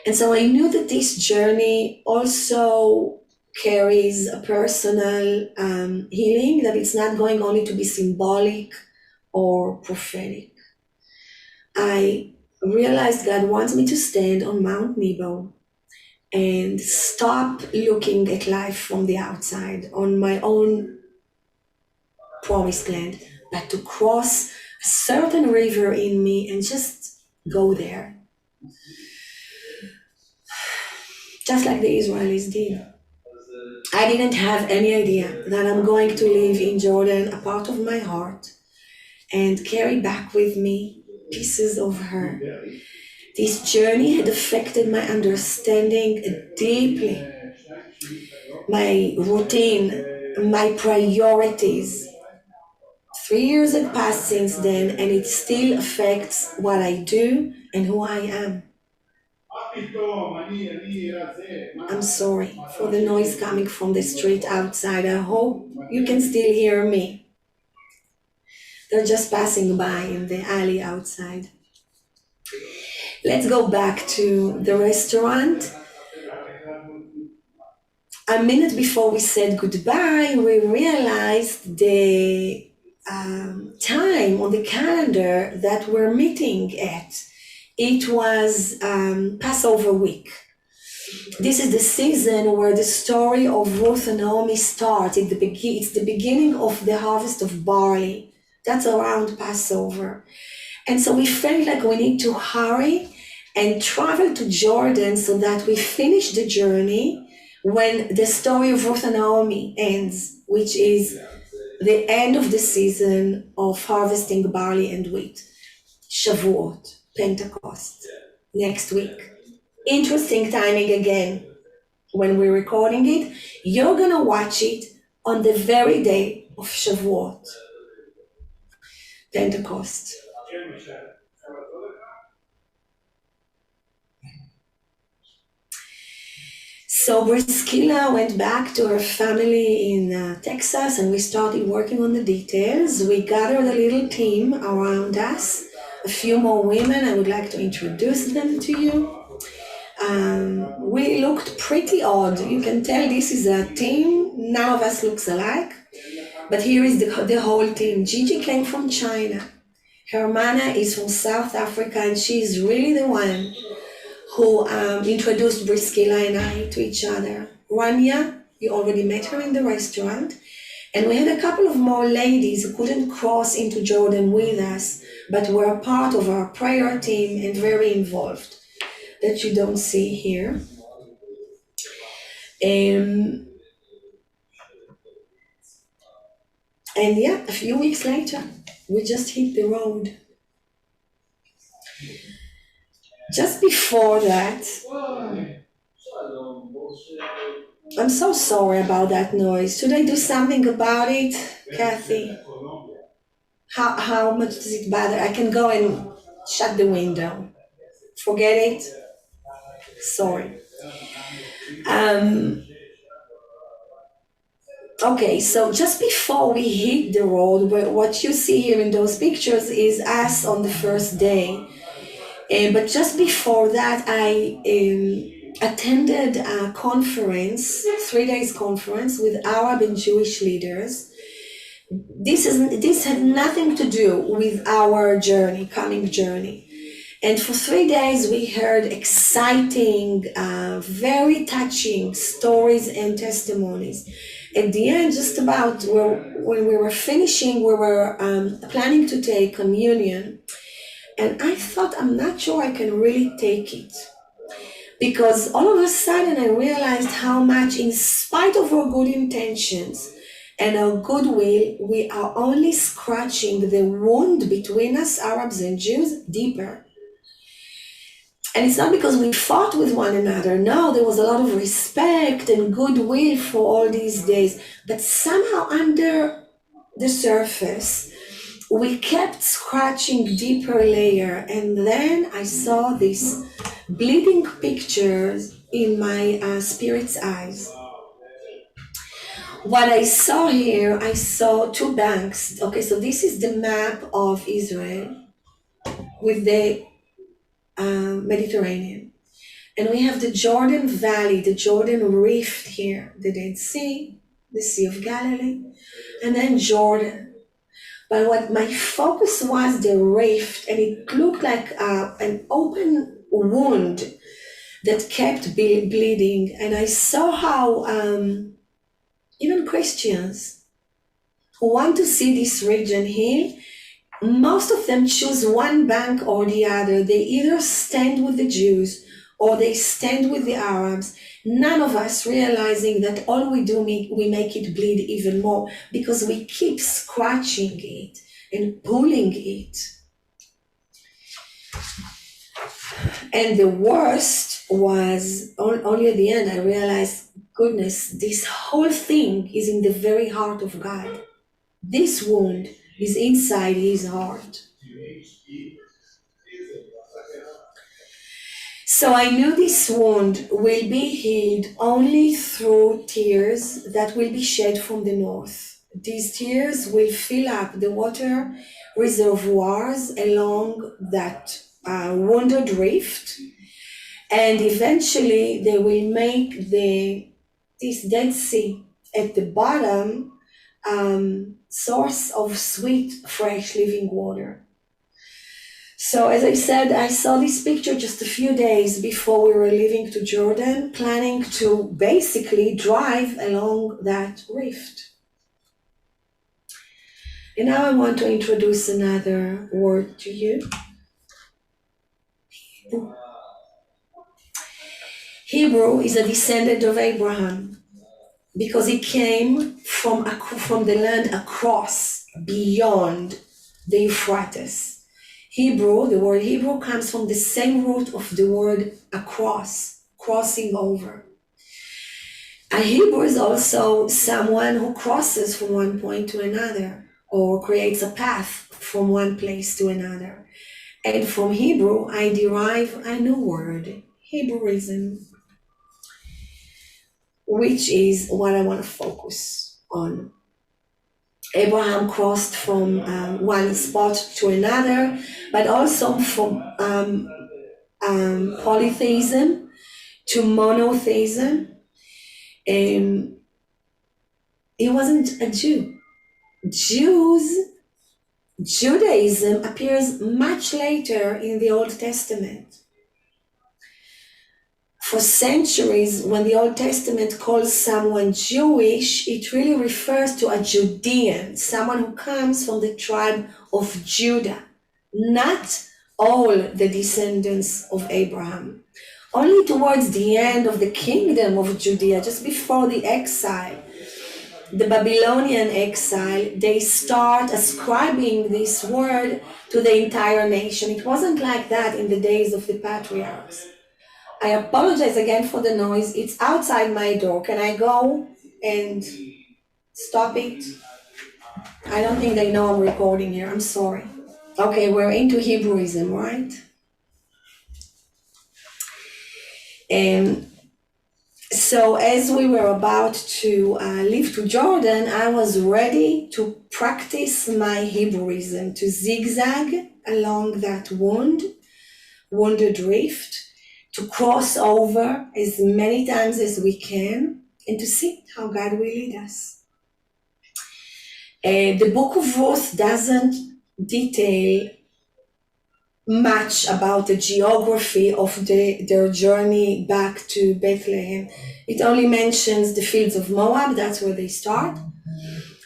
[SPEAKER 3] And so I knew that this journey also carries a personal healing, that it's not going only to be symbolic or prophetic. I realized God wants me to stand on Mount Nebo and stop looking at life from the outside on my own promised land, but to cross a certain river in me and just go there. Just like the Israelis did. I didn't have any idea that I'm going to live in Jordan, a part of my heart, and carry back with me pieces of her. This journey had affected my understanding deeply, my routine, my priorities. 3 years had passed since then, and it still affects what I do and who I am. I'm sorry for the noise coming from the street outside. I hope you can still hear me. They're just passing by in the alley outside. Let's go back to the restaurant. A minute before we said goodbye, we realized the time on the calendar that we're meeting at. It was Passover week. This is the season where the story of Ruth and Naomi starts. It's the beginning of the harvest of barley. That's around Passover. And so we felt like we need to hurry and travel to Jordan so that we finish the journey when the story of Ruth and Naomi ends, which is the end of the season of harvesting barley and wheat. Shavuot, Pentecost, next week. Interesting timing again. When we're recording it, you're gonna watch it on the very day of Shavuot, Pentecost. So Priscilla went back to her family in Texas, and we started working on the details. We gathered a little team around us, a few more women. I would like to introduce them to you. We looked pretty odd. You can tell this is a team. None of us looks alike. But here is the whole team. Gigi came from China. Hermana is from South Africa, and she's really the one who introduced Briskila and I to each other. Rania, you already met her in the restaurant. And we had a couple of more ladies who couldn't cross into Jordan with us, but were part of our prayer team and very involved, that you don't see here. And yeah, a few weeks later, we just hit the road. Just before that, I'm so sorry about that noise. Should I do something about it, Kathy? How much does it bother? I can go and shut the window. Forget it. Sorry. Okay, so just before we hit the road, what you see here in those pictures is us on the first day. But just before that, I attended a conference, 3 days conference with Arab and Jewish leaders. This had nothing to do with our coming journey. And for 3 days, we heard exciting, very touching stories and testimonies. At the end, just about when we were finishing, we were planning to take communion. And I thought, I'm not sure I can really take it. Because all of a sudden, I realized how much, in spite of our good intentions and our goodwill, we are only scratching the wound between us, Arabs and Jews, deeper. And it's not because we fought with one another. No, there was a lot of respect and goodwill for all these days. But somehow under the surface, we kept scratching deeper layer. And then I saw these bleeding pictures in my spirit's eyes. What I saw here, I saw two banks. Okay, so this is the map of Israel with the Mediterranean. And we have the Jordan Valley, the Jordan Rift here, the Dead Sea, the Sea of Galilee, and then Jordan. But what my focus was the rift, and it looked like an open wound that kept bleeding. And I saw how even Christians who want to see this region heal, most of them choose one bank or the other. They either stand with the Jews or they stand with the Arabs. None of us realizing that all we do, we make it bleed even more because we keep scratching it and pulling it. And the worst was, only at the end, I realized, goodness, this whole thing is in the very heart of God. This wound is inside his heart. So I knew this wound will be healed only through tears that will be shed from the north. These tears will fill up the water reservoirs along that wounded rift, and eventually they will make this Dead Sea at the bottom source of sweet, fresh, living water. So as I said, I saw this picture just a few days before we were leaving to Jordan, planning to basically drive along that rift. And now I want to introduce another word to you. Hebrew is a descendant of Abraham because he came from the land across, beyond the Euphrates. Hebrew, the word Hebrew comes from the same root of the word across, crossing over. A Hebrew is also someone who crosses from one point to another or creates a path from one place to another. And from Hebrew, I derive a new word, Hebrewism, which is what I want to focus on. Abraham crossed from one spot to another, but also from polytheism to monotheism. He wasn't a Jew. Jews Judaism appears much later in the Old Testament. For centuries, when the Old Testament calls someone Jewish, it really refers to a Judean, someone who comes from the tribe of Judah, not all the descendants of Abraham. Only towards the end of the kingdom of Judea, just before the exile, the Babylonian exile, they start ascribing this word to the entire nation. It wasn't like that in the days of the patriarchs. I apologize again for the noise. It's outside my door. Can I go and stop it? I don't think they know I'm recording here. I'm sorry. Okay, we're into Hebrewism, right? And so as we were about to leave to Jordan, I was ready to practice my Hebrewism, to zigzag along that wounded rift, to cross over as many times as we can, and to see how God will lead us. The book of Ruth doesn't detail much about the geography of their journey back to Bethlehem. It only mentions the fields of Moab, that's where they start,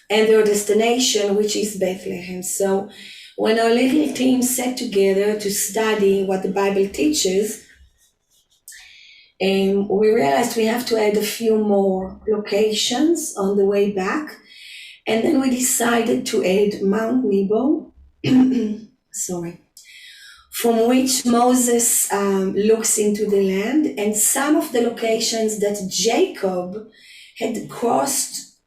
[SPEAKER 3] and their destination, which is Bethlehem. So when our little team sat together to study what the Bible teaches, we realized we have to add a few more locations on the way back. And then we decided to add Mount Nebo, from which Moses looks into the land, and some of the locations that Jacob had crossed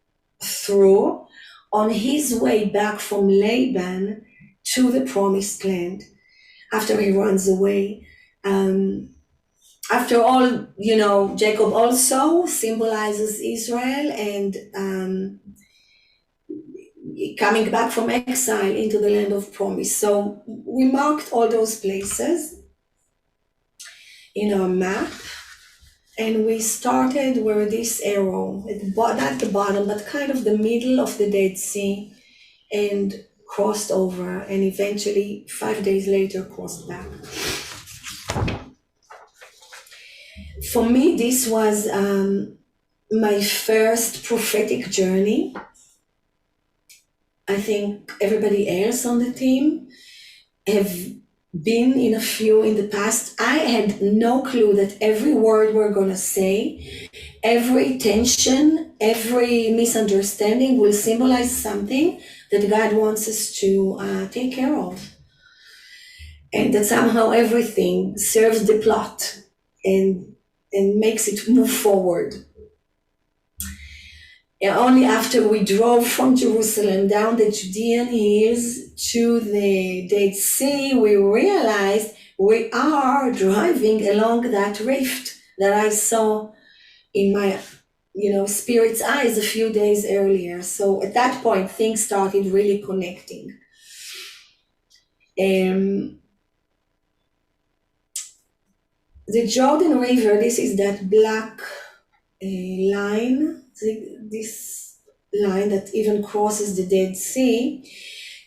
[SPEAKER 3] through on his way back from Laban to the promised land after he runs away. After all, Jacob also symbolizes Israel and coming back from exile into the land of promise. So we marked all those places in our map, and we started where this arrow, not the bottom, but kind of the middle of the Dead Sea, and crossed over, and eventually 5 days later crossed back. For me, this was my first prophetic journey. I think everybody else on the team have been in a few in the past. I had no clue that every word we're going to say, every tension, every misunderstanding will symbolize something that God wants us to take care of. And that somehow everything serves the plot and makes it move forward. And only after we drove from Jerusalem down the Judean hills to the Dead Sea, we realized we are driving along that rift that I saw in my, spirit's eyes a few days earlier. So at that point, things started really connecting. The Jordan River, this is that black line, this line that even crosses the Dead Sea,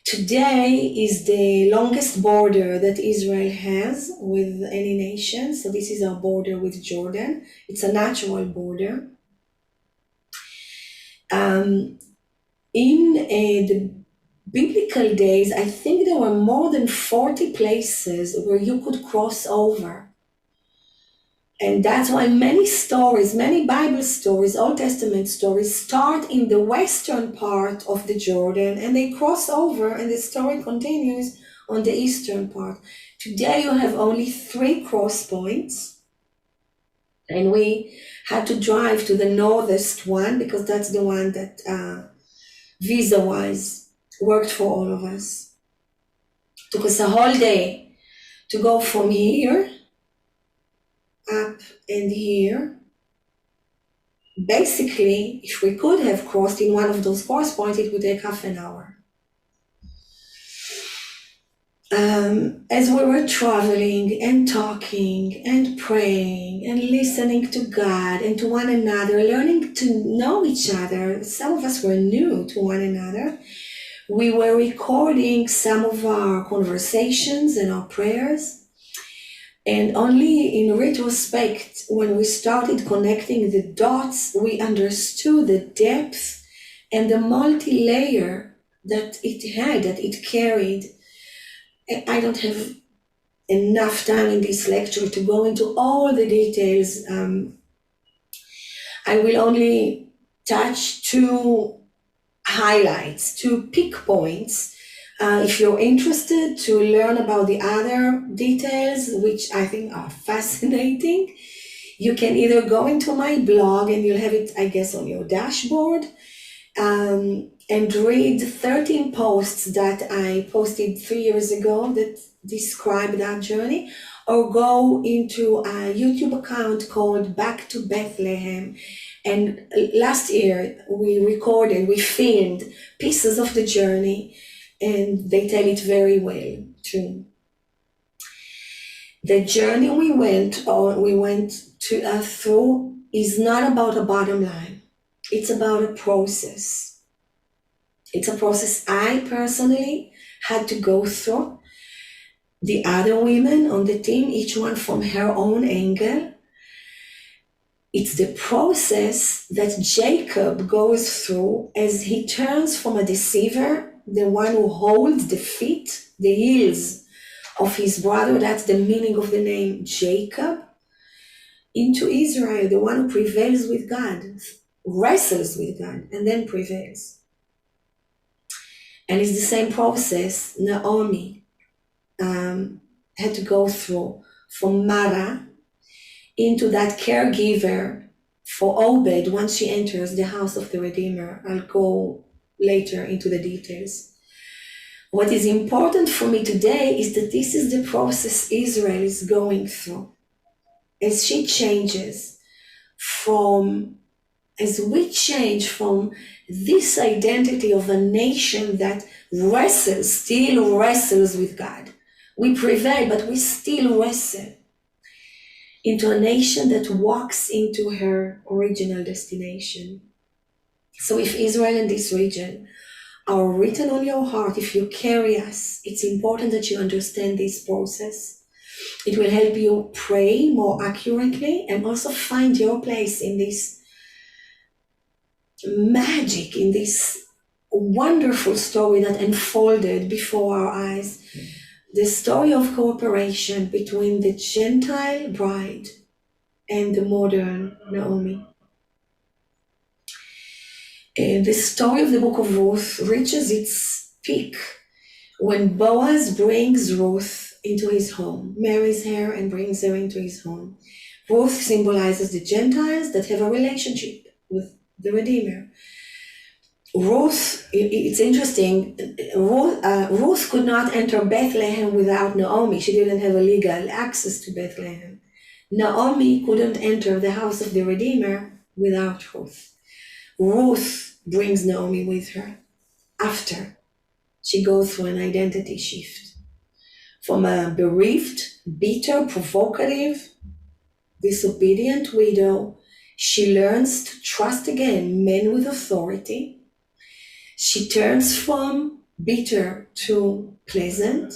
[SPEAKER 3] today is the longest border that Israel has with any nation. So this is our border with Jordan. It's a natural border. In the biblical days, I think there were more than 40 places where you could cross over. And that's why many stories, many Bible stories, Old Testament stories, start in the western part of the Jordan, and they cross over, and the story continues on the eastern part. Today you have only 3 cross points, and we had to drive to the northest one because that's the one that visa-wise worked for all of us. It took us a whole day to go from here up and here. Basically, if we could have crossed in one of those cross points, it would take half an hour. As we were traveling and talking and praying and listening to God and to one another, learning to know each other, some of us were new to one another, we were recording some of our conversations and our prayers. And only in retrospect, when we started connecting the dots, we understood the depth and the multi-layer that it had, that it carried. I don't have enough time in this lecture to go into all the details. I will only touch two highlights, two peak points. If you're interested to learn about the other details, which I think are fascinating, you can either go into my blog, and you'll have it, I guess, on your dashboard, and read 13 posts that I posted 3 years ago that describe that journey, or go into a YouTube account called Back to Bethlehem. And last year we filmed pieces of the journey, and they tell it very well too. The journey we went through is not about a bottom line. It's about a process. It's a process I personally had to go through. The other women on the team, each one from her own angle. It's the process that Jacob goes through as he turns from a deceiver, the one who holds the feet, the heels of his brother, that's the meaning of the name Jacob, into Israel, the one who prevails with God, wrestles with God, and then prevails. And it's the same process Naomi had to go through from Mara into that caregiver for Obed once she enters the house of the Redeemer. I'll go later into the details. What is important for me today is that this is the process Israel is going through. As she changes as we change from this identity of a nation that still wrestles with God. We prevail, but we still wrestle, into a nation that walks into her original destination. So if Israel and this region are written on your heart, if you carry us, it's important that you understand this process. It will help you pray more accurately and also find your place in this magic, in this wonderful story that unfolded before our eyes. The story of cooperation between the Gentile bride and the modern Naomi. And the story of the book of Ruth reaches its peak when Boaz brings Ruth into his home, marries her and brings her into his home. Ruth symbolizes the Gentiles that have a relationship with the Redeemer. Ruth, it's interesting, Ruth could not enter Bethlehem without Naomi. She didn't have a legal access to Bethlehem. Naomi couldn't enter the house of the Redeemer without Ruth. Ruth brings Naomi with her after she goes through an identity shift. From a bereaved, bitter, provocative, disobedient widow, she learns to trust again men with authority. She turns from bitter to pleasant,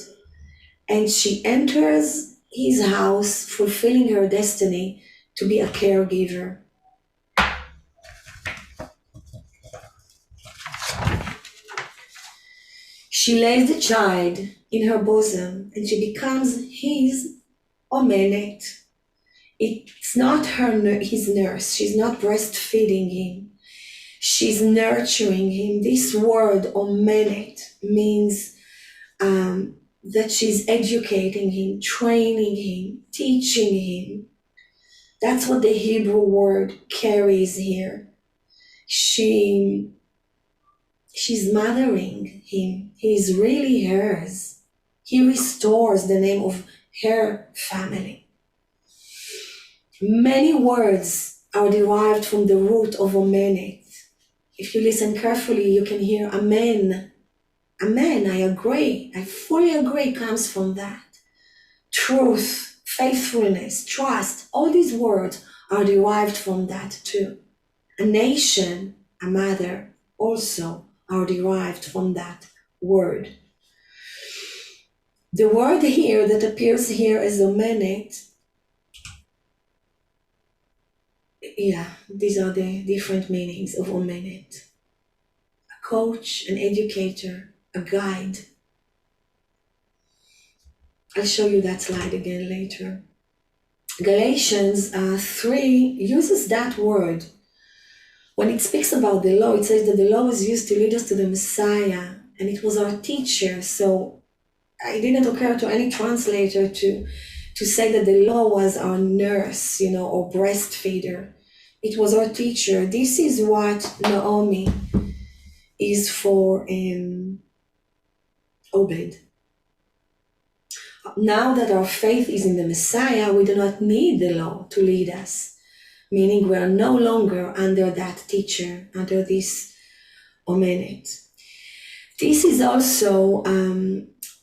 [SPEAKER 3] and she enters his house, fulfilling her destiny to be a caregiver. She lays the child in her bosom, and she becomes his omelet. It's not his nurse. She's not breastfeeding him. She's nurturing him. This word omelet means that she's educating him, training him, teaching him. That's what the Hebrew word carries here. She's mothering him. He's really hers. He restores the name of her family. Many words are derived from the root of omelet. If you listen carefully, you can hear amen. Amen, I agree. I fully agree comes from that. Truth, faithfulness, trust, all these words are derived from that too. A nation, a mother, also are derived from that word. The word here that appears here as omenet, these are the different meanings of omenet. A coach, an educator, a guide. I'll show you that slide again later. Galatians 3 uses that word. When it speaks about the law, it says that the law was used to lead us to the Messiah, and it was our teacher. So it didn't occur to any translator to say that the law was our nurse, or breastfeeder. It was our teacher. This is what Naomi is for Obed. Now that our faith is in the Messiah, we do not need the law to lead us, meaning we are no longer under that teacher, under this omenet. This is also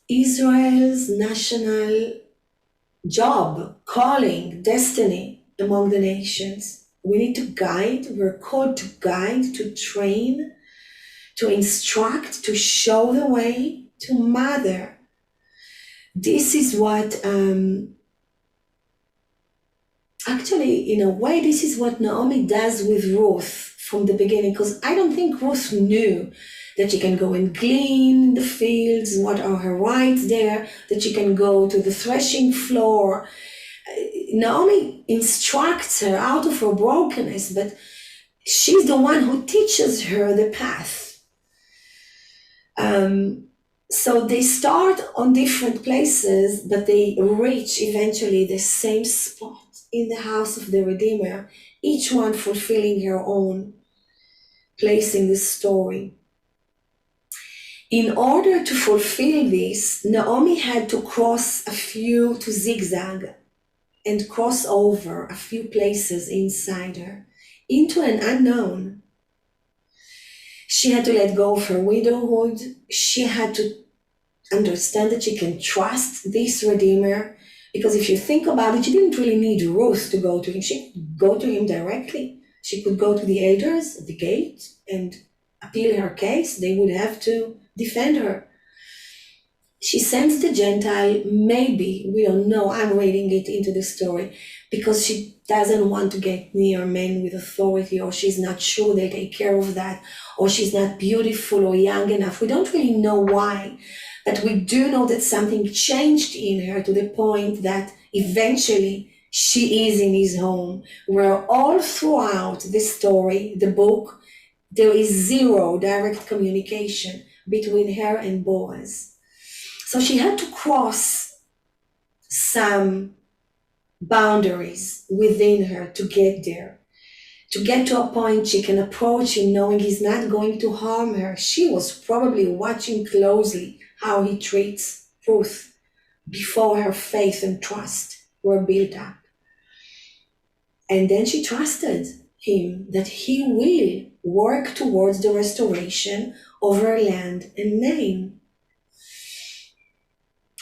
[SPEAKER 3] Israel's national job, calling, destiny among the nations. We need to guide, we're called to guide, to train, to instruct, to show the way, to mother. This is what, actually, in a way, this is what Naomi does with Ruth from the beginning, because I don't think Ruth knew that she can go and glean in the fields, what are her rights there, that she can go to the threshing floor. Naomi instructs her out of her brokenness, but she's the one who teaches her the path. So they start on different places, but they reach eventually the same spot in the house of the Redeemer, each one fulfilling her own place in the story. In order to fulfill this, Naomi had to to zigzag and cross over a few places inside her into an unknown. She had to let go of her widowhood. She had to understand that she can trust this Redeemer, because if you think about it, she didn't really need Ruth to go to him. She could go to him directly. She could go to the elders at the gate and appeal her case. They would have to defend her. She sends the Gentile, maybe, we don't know, I'm reading it into the story, because she doesn't want to get near men with authority, or she's not sure they take care of that, or she's not beautiful or young enough. We don't really know why, but we do know that something changed in her to the point that eventually she is in his home, where all throughout the story, the book, there is zero direct communication between her and Boaz. So she had to cross some boundaries within her to get there, to get to a point she can approach him knowing he's not going to harm her. She was probably watching closely how he treats Ruth before her faith and trust were built up. And then she trusted him that he will work towards the restoration of her land and name.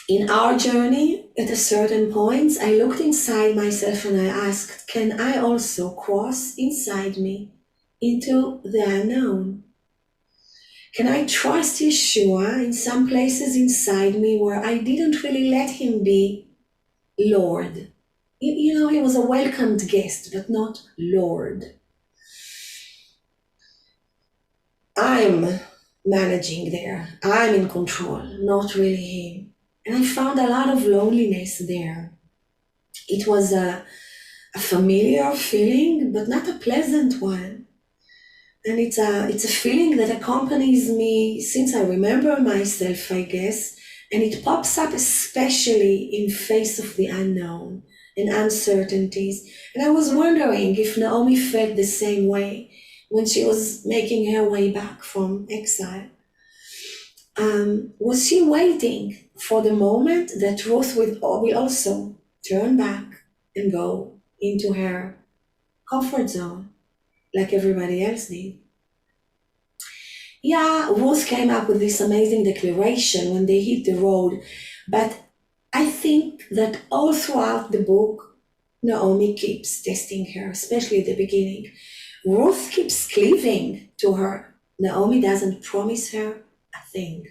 [SPEAKER 3] In our journey, at a certain point, I looked inside myself and I asked, can I also cross inside me into the unknown? Can I trust Yeshua in some places inside me where I didn't really let him be Lord? He was a welcomed guest, but not Lord. I'm managing there. I'm in control, not really him. And I found a lot of loneliness there. It was a familiar feeling, but not a pleasant one. And it's a feeling that accompanies me since I remember myself, I guess. And it pops up especially in face of the unknown and uncertainties. And I was wondering if Naomi felt the same way when she was making her way back from exile. Was she waiting for the moment that Ruth will also turn back and go into her comfort zone like everybody else did? Yeah, Ruth came up with this amazing declaration when they hit the road, but I think that all throughout the book, Naomi keeps testing her, especially at the beginning. Ruth keeps cleaving to her. Naomi doesn't promise her a thing.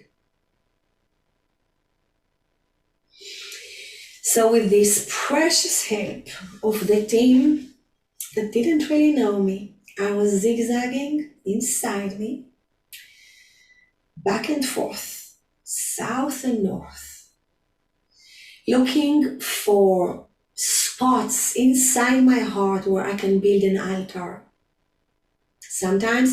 [SPEAKER 3] So with this precious help of the team that didn't really know me, I was zigzagging inside me, back and forth, south and north, looking for spots inside my heart where I can build an altar. Sometimes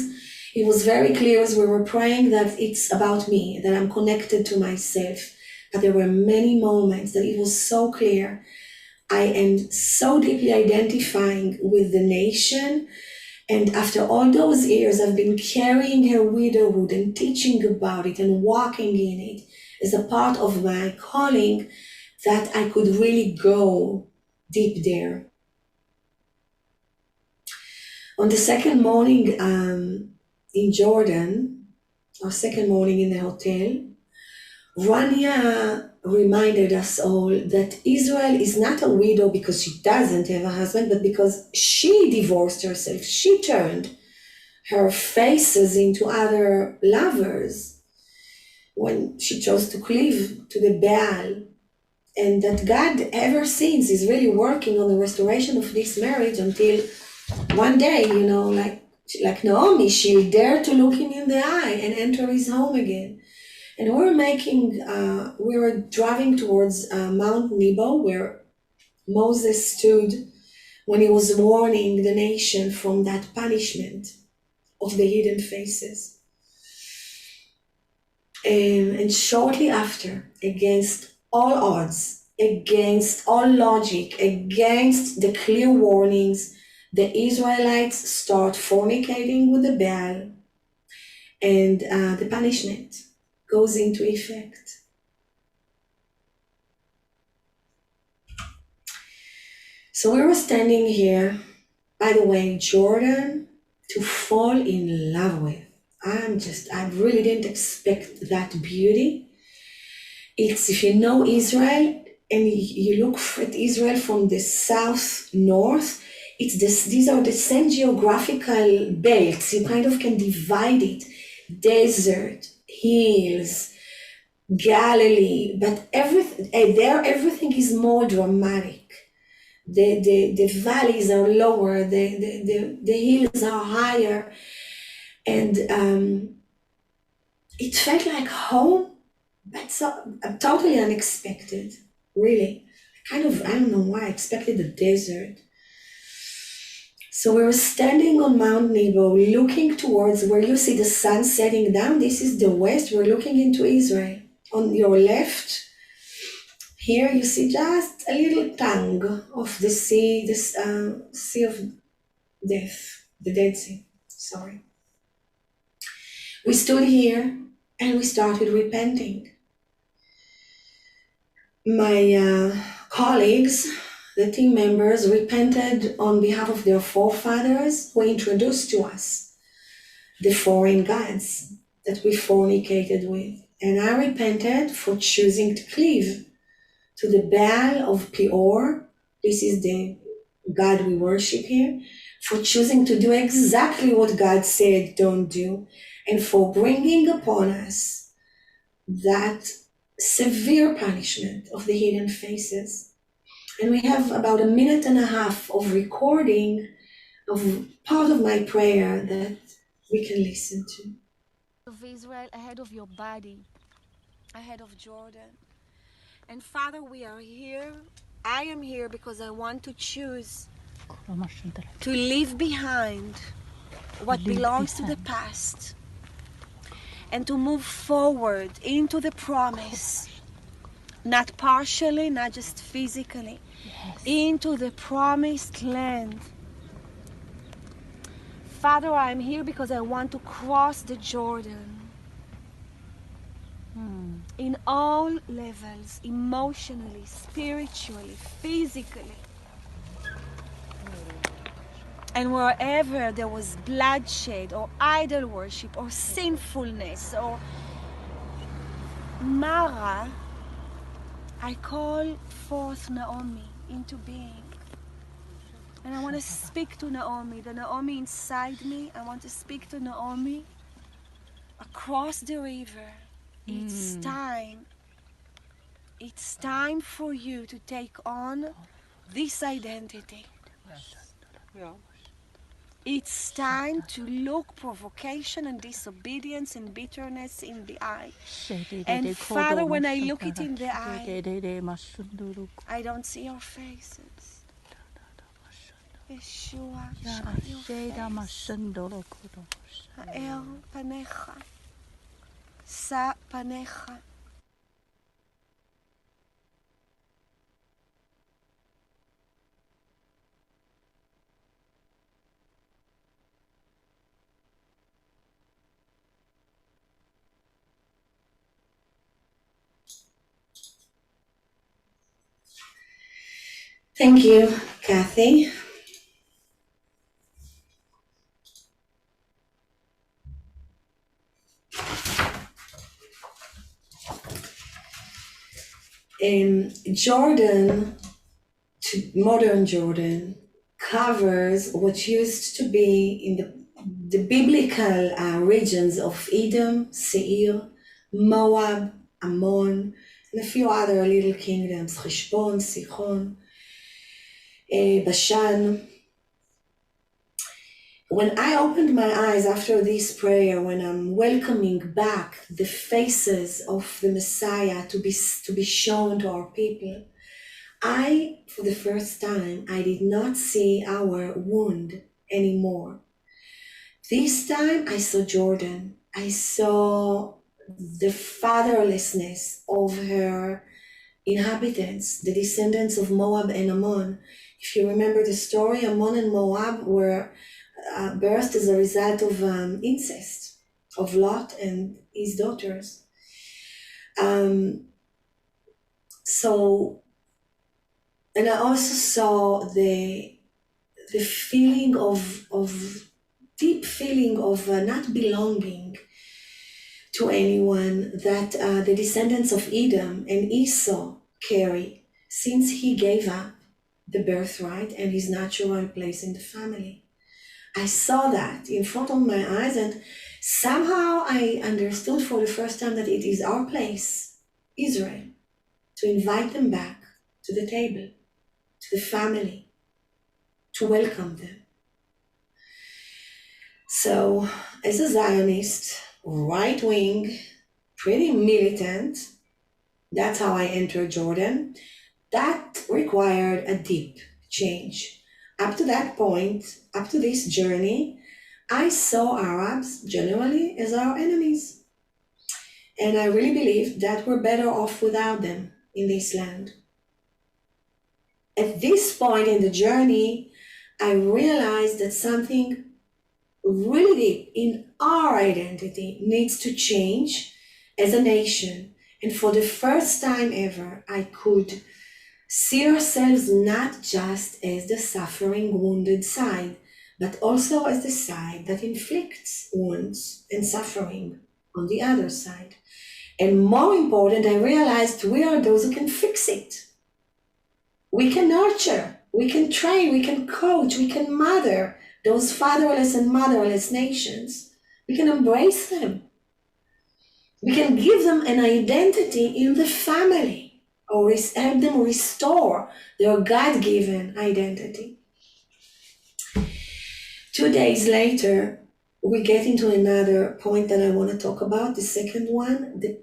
[SPEAKER 3] it was very clear as we were praying that it's about me, that I'm connected to myself. But there were many moments that it was so clear. I am so deeply identifying with the nation. And after all those years, I've been carrying her widowhood and teaching about it and walking in it as a part of my calling, that I could really go deep there. On the second morning in Jordan, our second morning in the hotel, Rania reminded us all that Israel is not a widow because she doesn't have a husband, but because she divorced herself. She turned her faces into other lovers when she chose to cleave to the Baal. And that God ever since is really working on the restoration of this marriage until one day, like Naomi, she dared to look him in the eye and enter his home again. And we were driving towards Mount Nebo, where Moses stood when he was warning the nation from that punishment of the hidden faces. And shortly after, against all odds, against all logic, against the clear warnings, the Israelites start fornicating with the Baal, and the punishment goes into effect. So we were standing here, by the way, Jordan, to fall in love with. I really didn't expect that beauty. It's, if you know Israel and you look at Israel from the south north, these are the same geographical belts. You kind of can divide it. Desert, hills, Galilee, but everything is more dramatic. The valleys are lower, the hills are higher, and it felt like home, but totally unexpected, really. I don't know why I expected the desert. So we were standing on Mount Nebo, looking towards where you see the sun setting down. This is the west. We're looking into Israel. On your left, here you see just a little tongue of the sea, this Sea of Death, the Dead Sea, sorry. We stood here and we started repenting. My colleagues, the team members, repented on behalf of their forefathers who introduced to us the foreign gods that we fornicated with. And I repented for choosing to cleave to the Baal of Peor. This is the God we worship here. For choosing to do exactly what God said don't do. And for bringing upon us that severe punishment of the hidden faces. And we have about 1.5 minutes of recording of part of my prayer that we can listen to.
[SPEAKER 4] Of Israel, ahead of your body, ahead of Jordan. And Father, we are here. I am here because I want to choose to leave behind what belongs to the past and to move forward into the promise, not partially, not just physically, into the promised land. Father, I'm here because I want to cross the Jordan in all levels, emotionally, spiritually, physically. And wherever there was bloodshed or idol worship or sinfulness or Mara, I call forth Naomi into being. And I want to speak to Naomi, the Naomi inside me. I want to speak to Naomi across the river. It's time. It's time for you to take on this identity. It's time to look provocation and disobedience and bitterness in the eye. And Father, when I look it in the eye, I don't see your faces. Yeshua, show your face. Ha'er panecha, sa panecha.
[SPEAKER 3] Thank you, Kathy. Jordan, modern Jordan, covers what used to be in the biblical regions of Edom, Seir, Moab, Ammon, and a few other little kingdoms, Heshbon, Sichon, Bashan. When I opened my eyes after this prayer, when I'm welcoming back the faces of the Messiah to be shown to our people, for the first time, I did not see our wound anymore. This time I saw Jordan. I saw the fatherlessness of her inhabitants, the descendants of Moab and Ammon. If you remember the story, Ammon and Moab were birthed as a result of incest of Lot and his daughters. And I also saw the feeling of deep feeling of not belonging to anyone that the descendants of Edom and Esau carry, since he gave up the birthright and his natural place in the family. I saw that in front of my eyes, and somehow I understood for the first time that it is our place, Israel, to invite them back to the table, to the family, to welcome them. So, as a Zionist, right-wing, pretty militant, that's how I entered Jordan. That required a deep change. Up to that point, up to this journey, I saw Arabs generally as our enemies. And I really believed that we're better off without them in this land. At this point in the journey, I realized that something really deep in our identity needs to change as a nation. And for the first time ever, I could see ourselves not just as the suffering, wounded side, but also as the side that inflicts wounds and suffering on the other side. And more important, I realized we are those who can fix it. We can nurture, we can train, we can coach, we can mother those fatherless and motherless nations. We can embrace them. We can give them an identity in the family, or help them restore their God-given identity. 2 days later, we get into another point that I want to talk about, the second one, the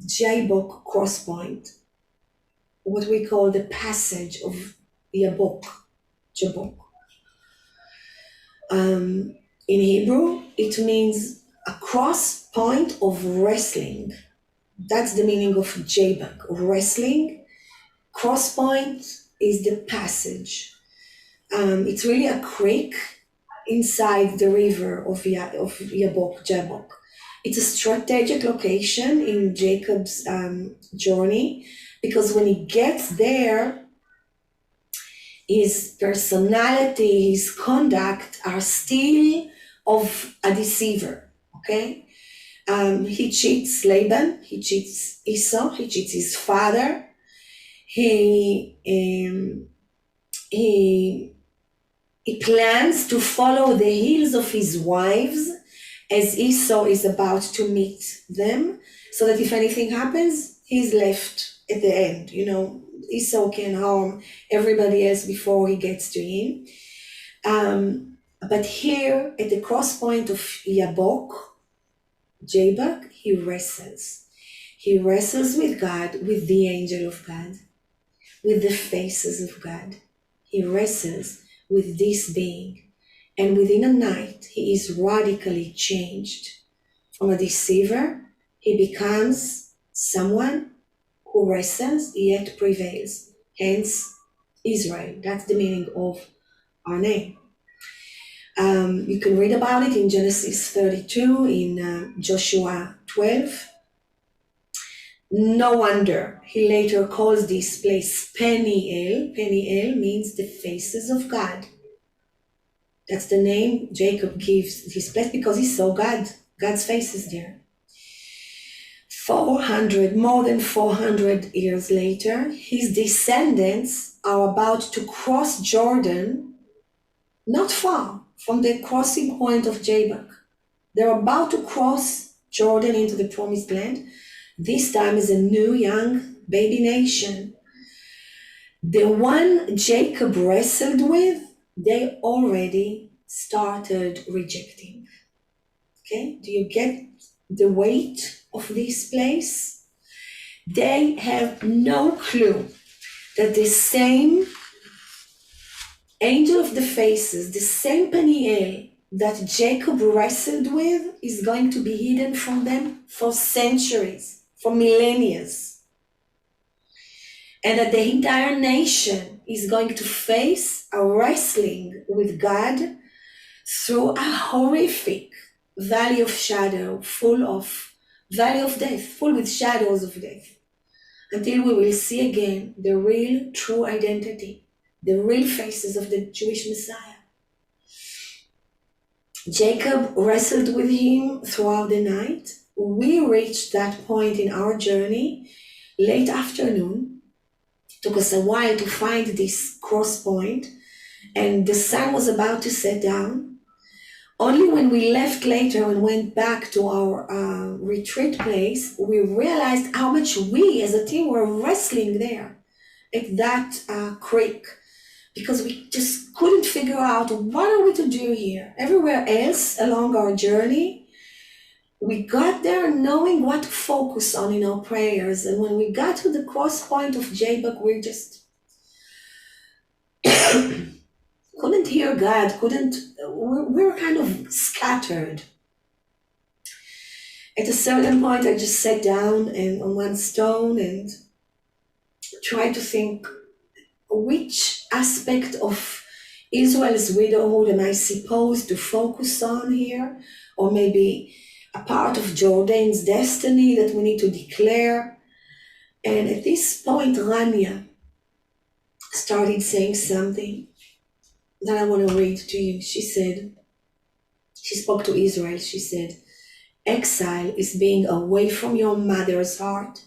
[SPEAKER 3] Jabbok cross point, what we call the passage of Jabbok. In Hebrew, it means a cross point of wrestling. That's the meaning of Jabbok, wrestling. Cross point is the passage. It's really a creek inside the river of Jabbok. It's a strategic location in Jacob's journey, because when he gets there, his personality, his conduct are still of a deceiver, okay? He cheats Laban, he cheats Esau, he cheats his father. He plans to follow the heels of his wives as Esau is about to meet them, so that if anything happens, he's left at the end. Esau can harm everybody else before he gets to him. But here at the cross point of Jabbok, he wrestles. He wrestles with God, with the angel of God, with the faces of God. He wrestles with this being. And within a night, he is radically changed. From a deceiver, he becomes someone who wrestles yet prevails. Hence, Israel. That's the meaning of our name. You can read about it in Genesis 32, in Joshua 12. No wonder he later calls this place Peniel. Peniel means the faces of God. That's the name Jacob gives this place because he saw God's faces there. More than 400 years later, his descendants are about to cross Jordan, not far from the crossing point of Jabbok. They're about to cross Jordan into the promised land. This time is a new young baby nation. The one Jacob wrestled with, they already started rejecting. Okay, do you get the weight of this place? They have no clue that the same angel of the faces, the same Peniel that Jacob wrestled with is going to be hidden from them for centuries, for millennia. And that the entire nation is going to face a wrestling with God through a horrific valley of shadow, valley of death, full with shadows of death, until we will see again the real, true identity, the real faces of the Jewish Messiah. Jacob wrestled with him throughout the night. We reached that point in our journey late afternoon. It took us a while to find this cross point, and the sun was about to set down. Only when we left later and went back to our retreat place, we realized how much we as a team were wrestling there at that creek, because we just couldn't figure out what are we to do here. Everywhere else along our journey, we got there knowing what to focus on in our prayers. And when we got to the cross point of Jabbok, we just couldn't hear God, we were kind of scattered. At a certain point, I just sat down on one stone and tried to think, which aspect of Israel's widowhood am I supposed to focus on here? Or maybe a part of Jordan's destiny that we need to declare? And at this point, Rania started saying something that I want to read to you. She spoke to Israel, she said, exile is being away from your mother's heart,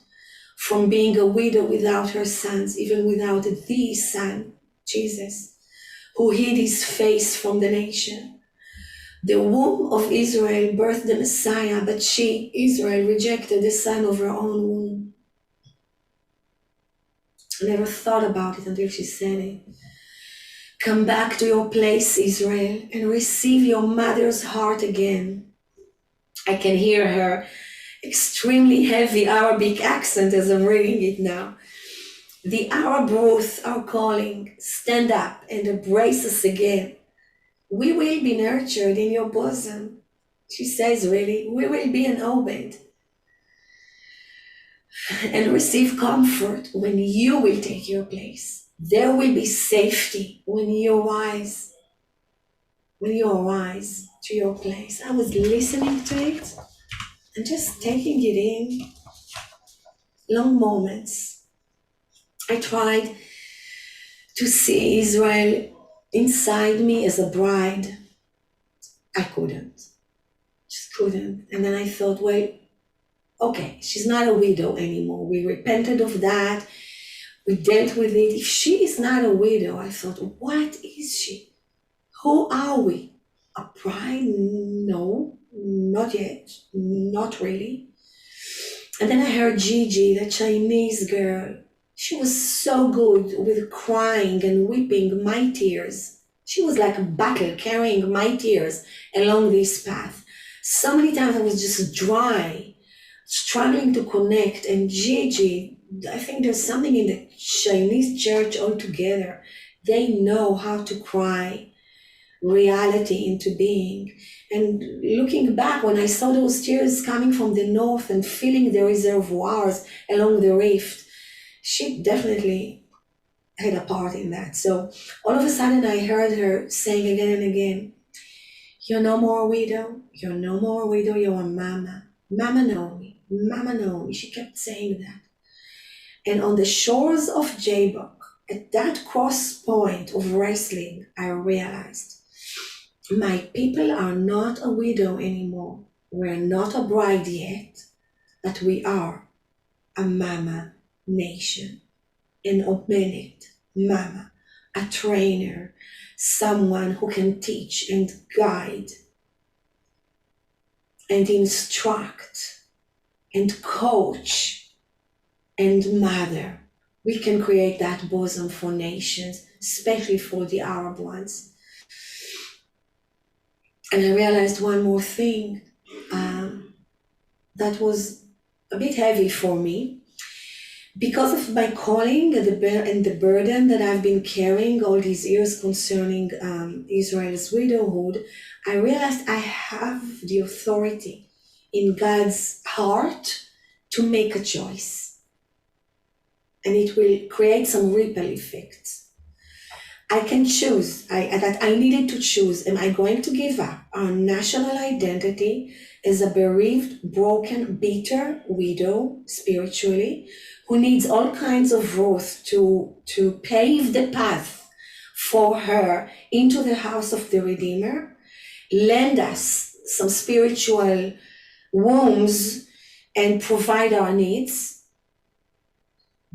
[SPEAKER 3] from being a widow without her sons, even without the son, Jesus, who hid his face from the nation. The womb of Israel birthed the Messiah, but she, Israel, rejected the son of her own womb. I never thought about it until she said it. Come back to your place, Israel, and receive your mother's heart again. I can hear her extremely heavy Arabic accent as I'm reading it now. The Arab roots are calling, stand up and embrace us again. We will be nurtured in your bosom. She says, really, we will be an Obed. And receive comfort when you will take your place. There will be safety when you arise to your place. I was listening to it and just taking it in. Long moments. I tried to see Israel inside me as a bride. I couldn't. Just couldn't. And then I thought, well, okay, she's not a widow anymore. We repented of that. We dealt with it. If she is not a widow, I thought, what is she? Who are we? A bride? No, not yet. Not really. And then I heard Gigi, the Chinese girl. She was so good with crying and weeping my tears. She was like a battle carrying my tears along this path. So many times I was just dry, struggling to connect. And Gigi, I think there's something in the Chinese church altogether. They know how to cry reality into being. And looking back, when I saw those tears coming from the north and feeling the reservoirs along the rift, she definitely had a part in that. So all of a sudden I heard her saying again and again, "You're no more a widow, you're no more a widow, you're a mama. Mama Naomi, Mama Naomi." She kept saying that. And on the shores of Jabbok, at that cross point of wrestling, I realized my people are not a widow anymore. We're not a bride yet, but we are a mama nation, an omenet mama, a trainer, someone who can teach and guide and instruct and coach and mother. We can create that bosom for nations, especially for the Arab ones. And I realized one more thing that was a bit heavy for me. Because of my calling and the burden that I've been carrying all these years concerning Israel's widowhood, I realized I have the authority in God's heart to make a choice. And it will create some ripple effects. I can choose, that I needed to choose, am I going to give up our national identity as a bereaved, broken, bitter widow spiritually, who needs all kinds of growth to pave the path for her into the house of the Redeemer, lend us some spiritual wombs and provide our needs?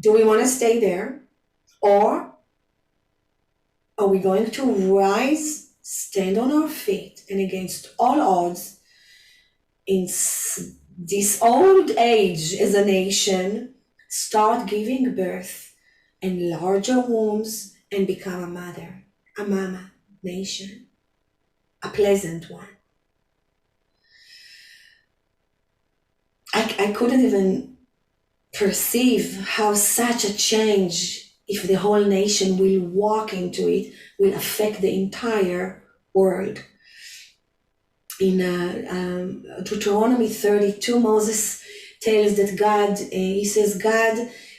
[SPEAKER 3] Do we want to stay there? Or are we going to rise, stand on our feet, and against all odds, in this old age as a nation, start giving birth and larger wombs and become a mother, a mama nation, a pleasant one? I couldn't even perceive how such a change, if the whole nation will walk into it, will affect the entire world. In Deuteronomy 32, Moses tells that God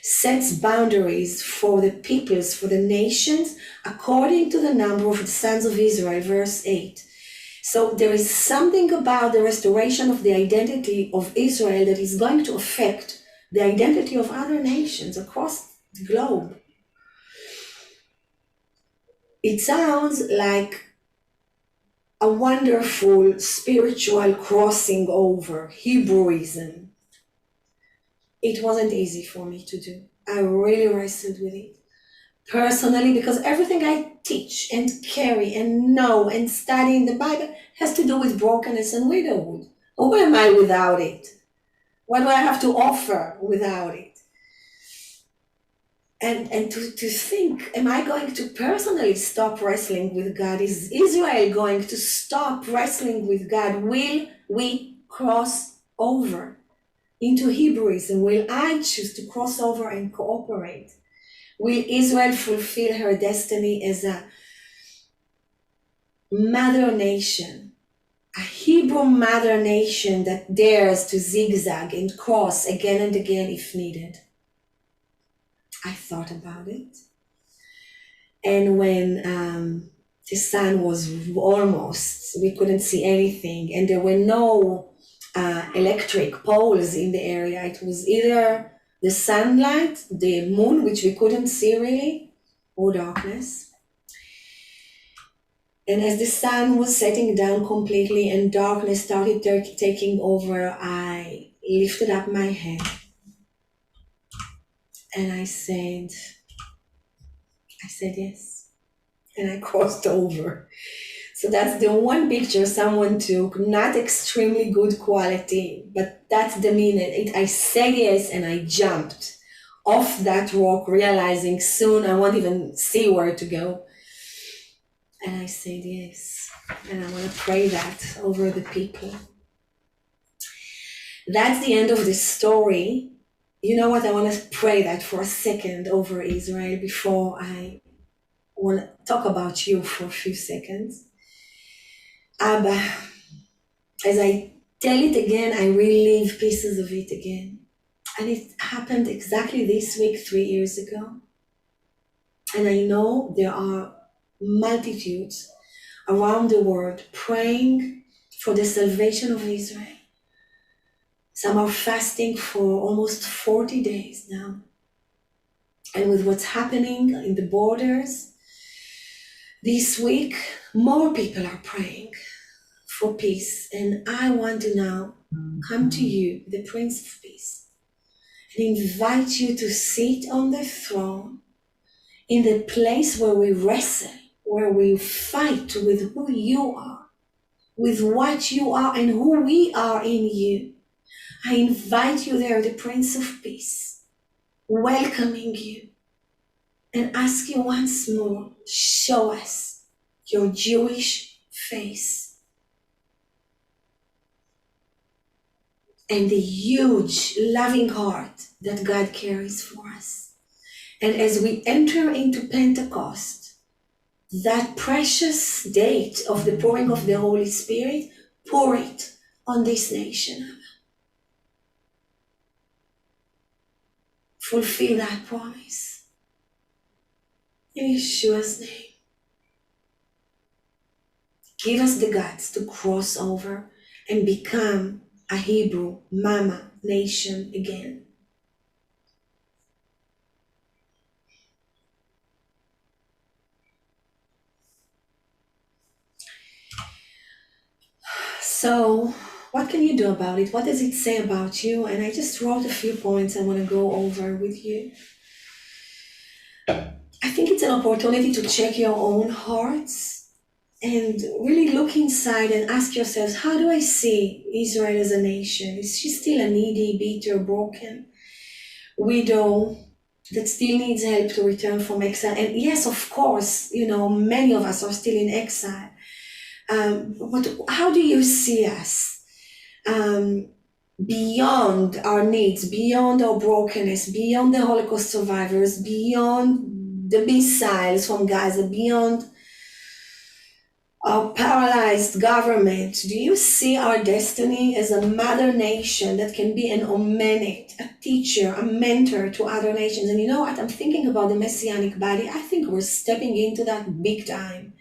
[SPEAKER 3] sets boundaries for the peoples, for the nations, according to the number of the sons of Israel, verse 8. So there is something about the restoration of the identity of Israel that is going to affect the identity of other nations across the globe. It sounds like a wonderful spiritual crossing over, Hebrewism. It wasn't easy for me to do. I really wrestled with it personally, because everything I teach and carry and know and study in the Bible has to do with brokenness and widowhood. Who am I without it? What do I have to offer without it? And to think, am I going to personally stop wrestling with God? Is Israel going to stop wrestling with God? Will we cross over into Hebrewism? Will I choose to cross over and cooperate? Will Israel fulfill her destiny as a mother nation, a Hebrew mother nation that dares to zigzag and cross again and again if needed? I thought about it. And when the sun was almost, we couldn't see anything, and there were no electric poles in the area. It was either the sunlight, the moon, which we couldn't see really, or darkness. And as the sun was setting down completely and darkness started taking over, I lifted up my head and I said yes. And I crossed over. So that's the one picture someone took, not extremely good quality, but that's the minute. I said yes and I jumped off that rock, realizing soon I won't even see where to go. And I said yes. And I want to pray that over the people. That's the end of the story. You know what? I want to pray that for a second over Israel before I want to talk about you for a few seconds. Abba, as I tell it again, I relive pieces of it again. And it happened exactly this week, 3 years ago. And I know there are multitudes around the world praying for the salvation of Israel. Some are fasting for almost 40 days now. And with what's happening in the borders this week, more people are praying for peace. And I want to now come to you, the Prince of Peace, and invite you to sit on the throne in the place where we wrestle, where we fight with who you are, with what you are and who we are in you. I invite you there, the Prince of Peace, welcoming you, and ask you once more, show us your Jewish face and the huge loving heart that God carries for us. And as we enter into Pentecost, that precious date of the pouring of the Holy Spirit, pour it on this nation. Fulfill that promise. In Yeshua's name. Give us the guts to cross over and become a Hebrew mama nation again. So, what can you do about it? What does it say about you? And I just wrote a few points I want to go over with you. I think it's an opportunity to check your own hearts and really look inside and ask yourselves, how do I see Israel as a nation? Is she still a needy, bitter, broken widow that still needs help to return from exile? And yes, of course, many of us are still in exile. But how do you see us? Beyond our needs, beyond our brokenness, beyond the Holocaust survivors, beyond the missiles from Gaza, beyond our paralyzed government, do you see our destiny as a mother nation that can be an omenet, a teacher, a mentor to other nations? And you know what? I'm thinking about the Messianic body. I think we're stepping into that big time.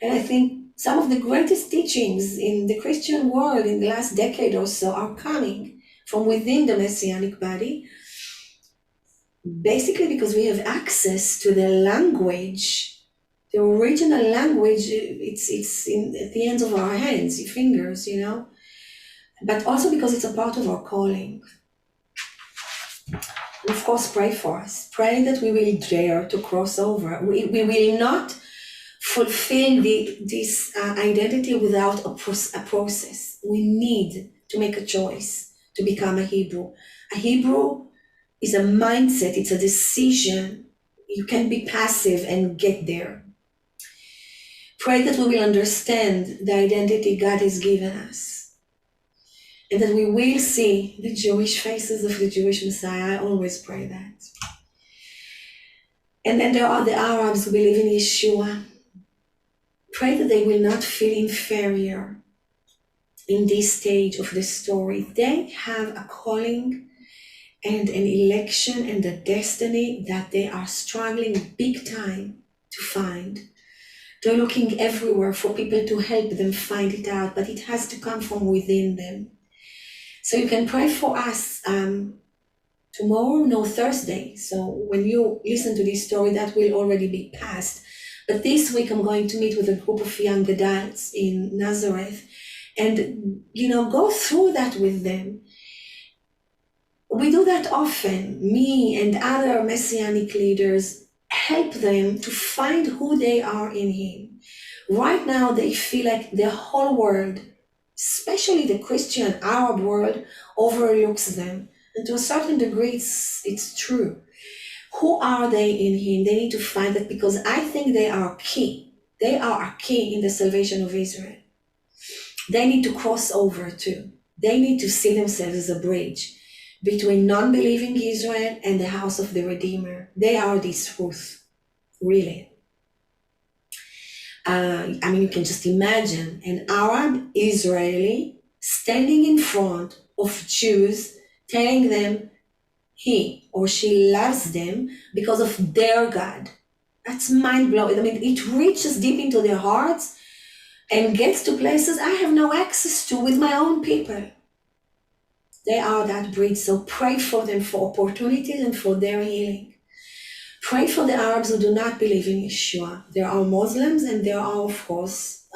[SPEAKER 3] And I think some of the greatest teachings in the Christian world in the last decade or so are coming from within the Messianic body, basically because we have access to the language, the original language. It's at the ends of our hands, your fingers, but also because it's a part of our calling. And of course, pray for us. Pray that we will dare to cross over. We will not fulfill this identity without a process. We need to make a choice to become a Hebrew. A Hebrew is a mindset, it's a decision. You can't be passive and get there. Pray that we will understand the identity God has given us, and that we will see the Jewish faces of the Jewish Messiah. I always pray that. And then there are the Arabs who believe in Yeshua. Pray that they will not feel inferior in this stage of the story. They have a calling and an election and a destiny that they are struggling big time to find. They're looking everywhere for people to help them find it out, but it has to come from within them. So you can pray for us Thursday. So when you listen to this story, that will already be past. But this week I'm going to meet with a group of young adults in Nazareth and, go through that with them. We do that often. Me and other Messianic leaders help them to find who they are in Him, Right now, they feel like the whole world, especially the Christian Arab world, overlooks them. And to a certain degree, it's true. Who are they in Him? They need to find that, because I think they are key. They are a key in the salvation of Israel. They need to cross over too. They need to see themselves as a bridge between non-believing Israel and the house of the Redeemer. They are this truth, really. I mean, you can just imagine an Arab Israeli standing in front of Jews, telling them he or she loves them because of their God. That's mind blowing. I mean, it reaches deep into their hearts and gets to places I have no access to with my own people. They are that bridge, so pray for them for opportunities and for their healing. Pray for the Arabs who do not believe in Yeshua. There are Muslims and there are, of course,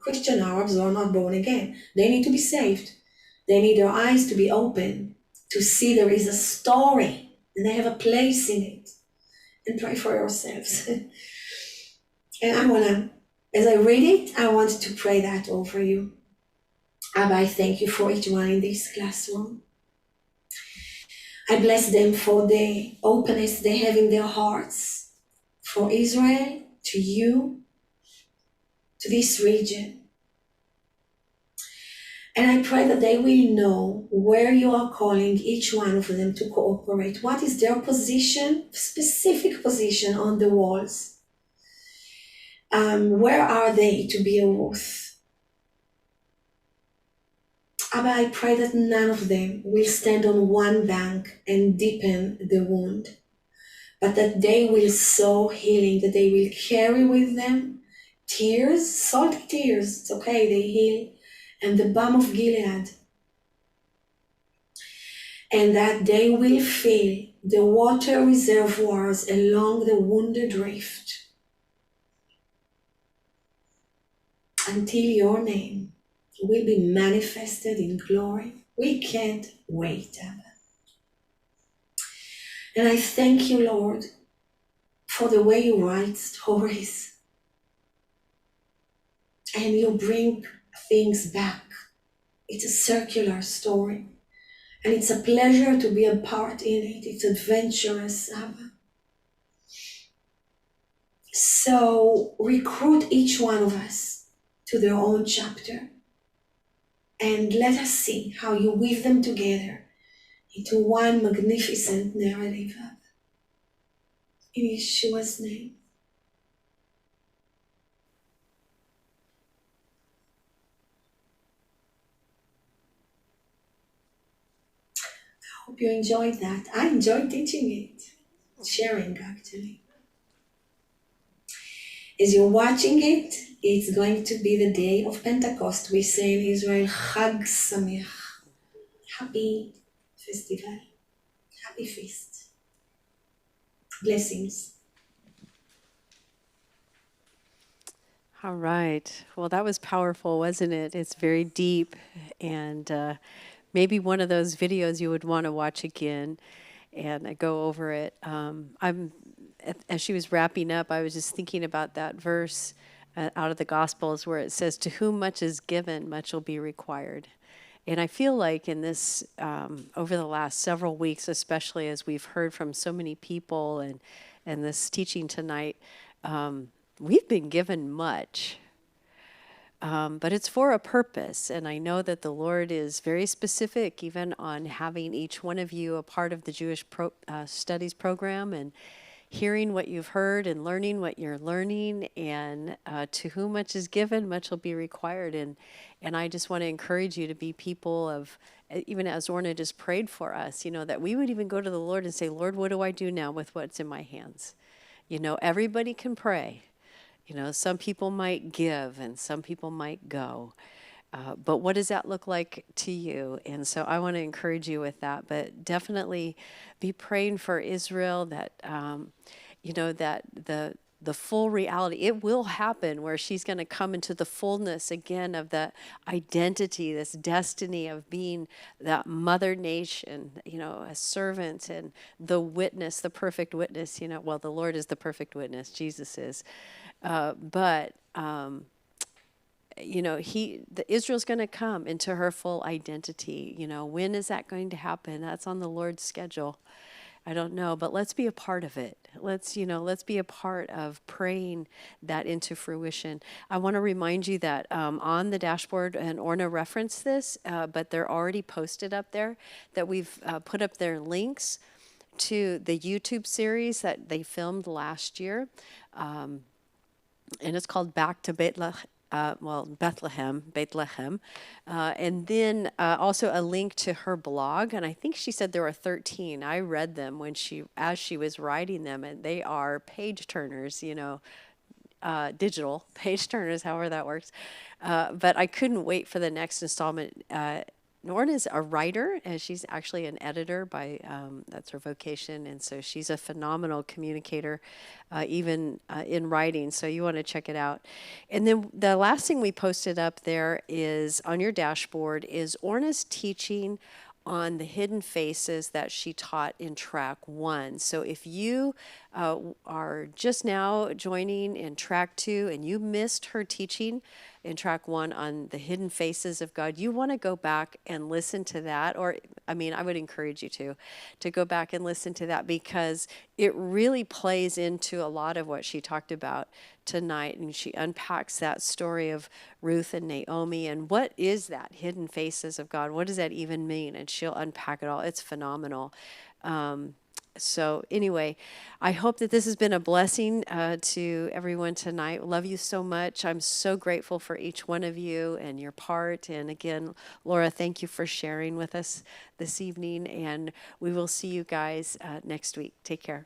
[SPEAKER 3] Christian Arabs who are not born again. They need to be saved. They need their eyes to be open to see there is a story and they have a place in it. And pray for yourselves. And I want to, as I read it, I want to pray that over you. Abba, I thank you for each one in this classroom. I bless them for the openness they have in their hearts for Israel, to you, to this region. And I pray that they will know where you are calling each one of them to cooperate. What is their position, specific position on the walls? Where are they to be a Ruth? Abba, I pray that none of them will stand on one bank and deepen the wound, but that they will sow healing, that they will carry with them tears, salty tears, it's okay, they heal, and the balm of Gilead. And that they will fill the water reservoirs along the wounded rift until your name will be manifested in glory. We can't wait, Abba. And I thank you, Lord, for the way you write stories and you bring things back. It's a circular story. And it's a pleasure to be a part in it. It's adventurous, Abba. So recruit each one of us to their own chapter. And let us see how you weave them together into one magnificent narrative, Abba. In Yeshua's name. I hope you enjoyed that. I enjoyed teaching it, sharing actually. As you're watching it, it's going to be the day of Pentecost. We say in Israel, Chag Sameach. Happy festival. Happy feast. Blessings.
[SPEAKER 1] All right. Well, that was powerful, wasn't it? It's very deep, and maybe one of those videos you would want to watch again and go over it. As she was wrapping up, I was just thinking about that verse out of the Gospels where it says, "To whom much is given, much will be required." And I feel like in this, over the last several weeks, especially as we've heard from so many people and this teaching tonight, we've been given much. But it's for a purpose. And I know that the Lord is very specific, even on having each one of you a part of the Jewish studies program and hearing what you've heard and learning what you're learning. And to whom much is given, much will be required. And I just want to encourage you to be people of, even as Orna just prayed for us, that we would even go to the Lord and say, Lord, what do I do now with what's in my hands? Everybody can pray. Some people might give and some people might go. But what does that look like to you? And so I want to encourage you with that. But definitely be praying for Israel that, that the full reality, it will happen where she's going to come into the fullness again of the identity, this destiny of being that mother nation, a servant and the witness, the perfect witness, well, the Lord is the perfect witness, Jesus is. But Israel's going to come into her full identity. When is that going to happen? That's on the Lord's schedule. I don't know, but let's be a part of it. Let's be a part of praying that into fruition. I want to remind you that on the dashboard, and Orna referenced this, but they're already posted up there, that we've put up their links to the YouTube series that they filmed last year. And it's called Back to Bethlehem, and then also a link to her blog. And I think she said there were 13. I read them as she was writing them, and they are page turners, digital page turners, however that works. But I couldn't wait for the next installment. Norn is a writer, and she's actually an editor that's her vocation. And so she's a phenomenal communicator, even in writing. So you want to check it out. And then the last thing we posted up there is on your dashboard is Orna's teaching on the hidden faces that she taught in track 1. So if you are just now joining in track 2 and you missed her teaching in track 1 on the hidden faces of God, you want to go back and listen to that. I would encourage you to go back and listen to that, because it really plays into a lot of what she talked about tonight. And she unpacks that story of Ruth and Naomi, and what is that hidden faces of God? What does that even mean? And she'll unpack it all. It's phenomenal. So anyway, I hope that this has been a blessing to everyone tonight. Love you so much. I'm so grateful for each one of you and your part. And again, Laura, thank you for sharing with us this evening. And we will see you guys next week. Take care.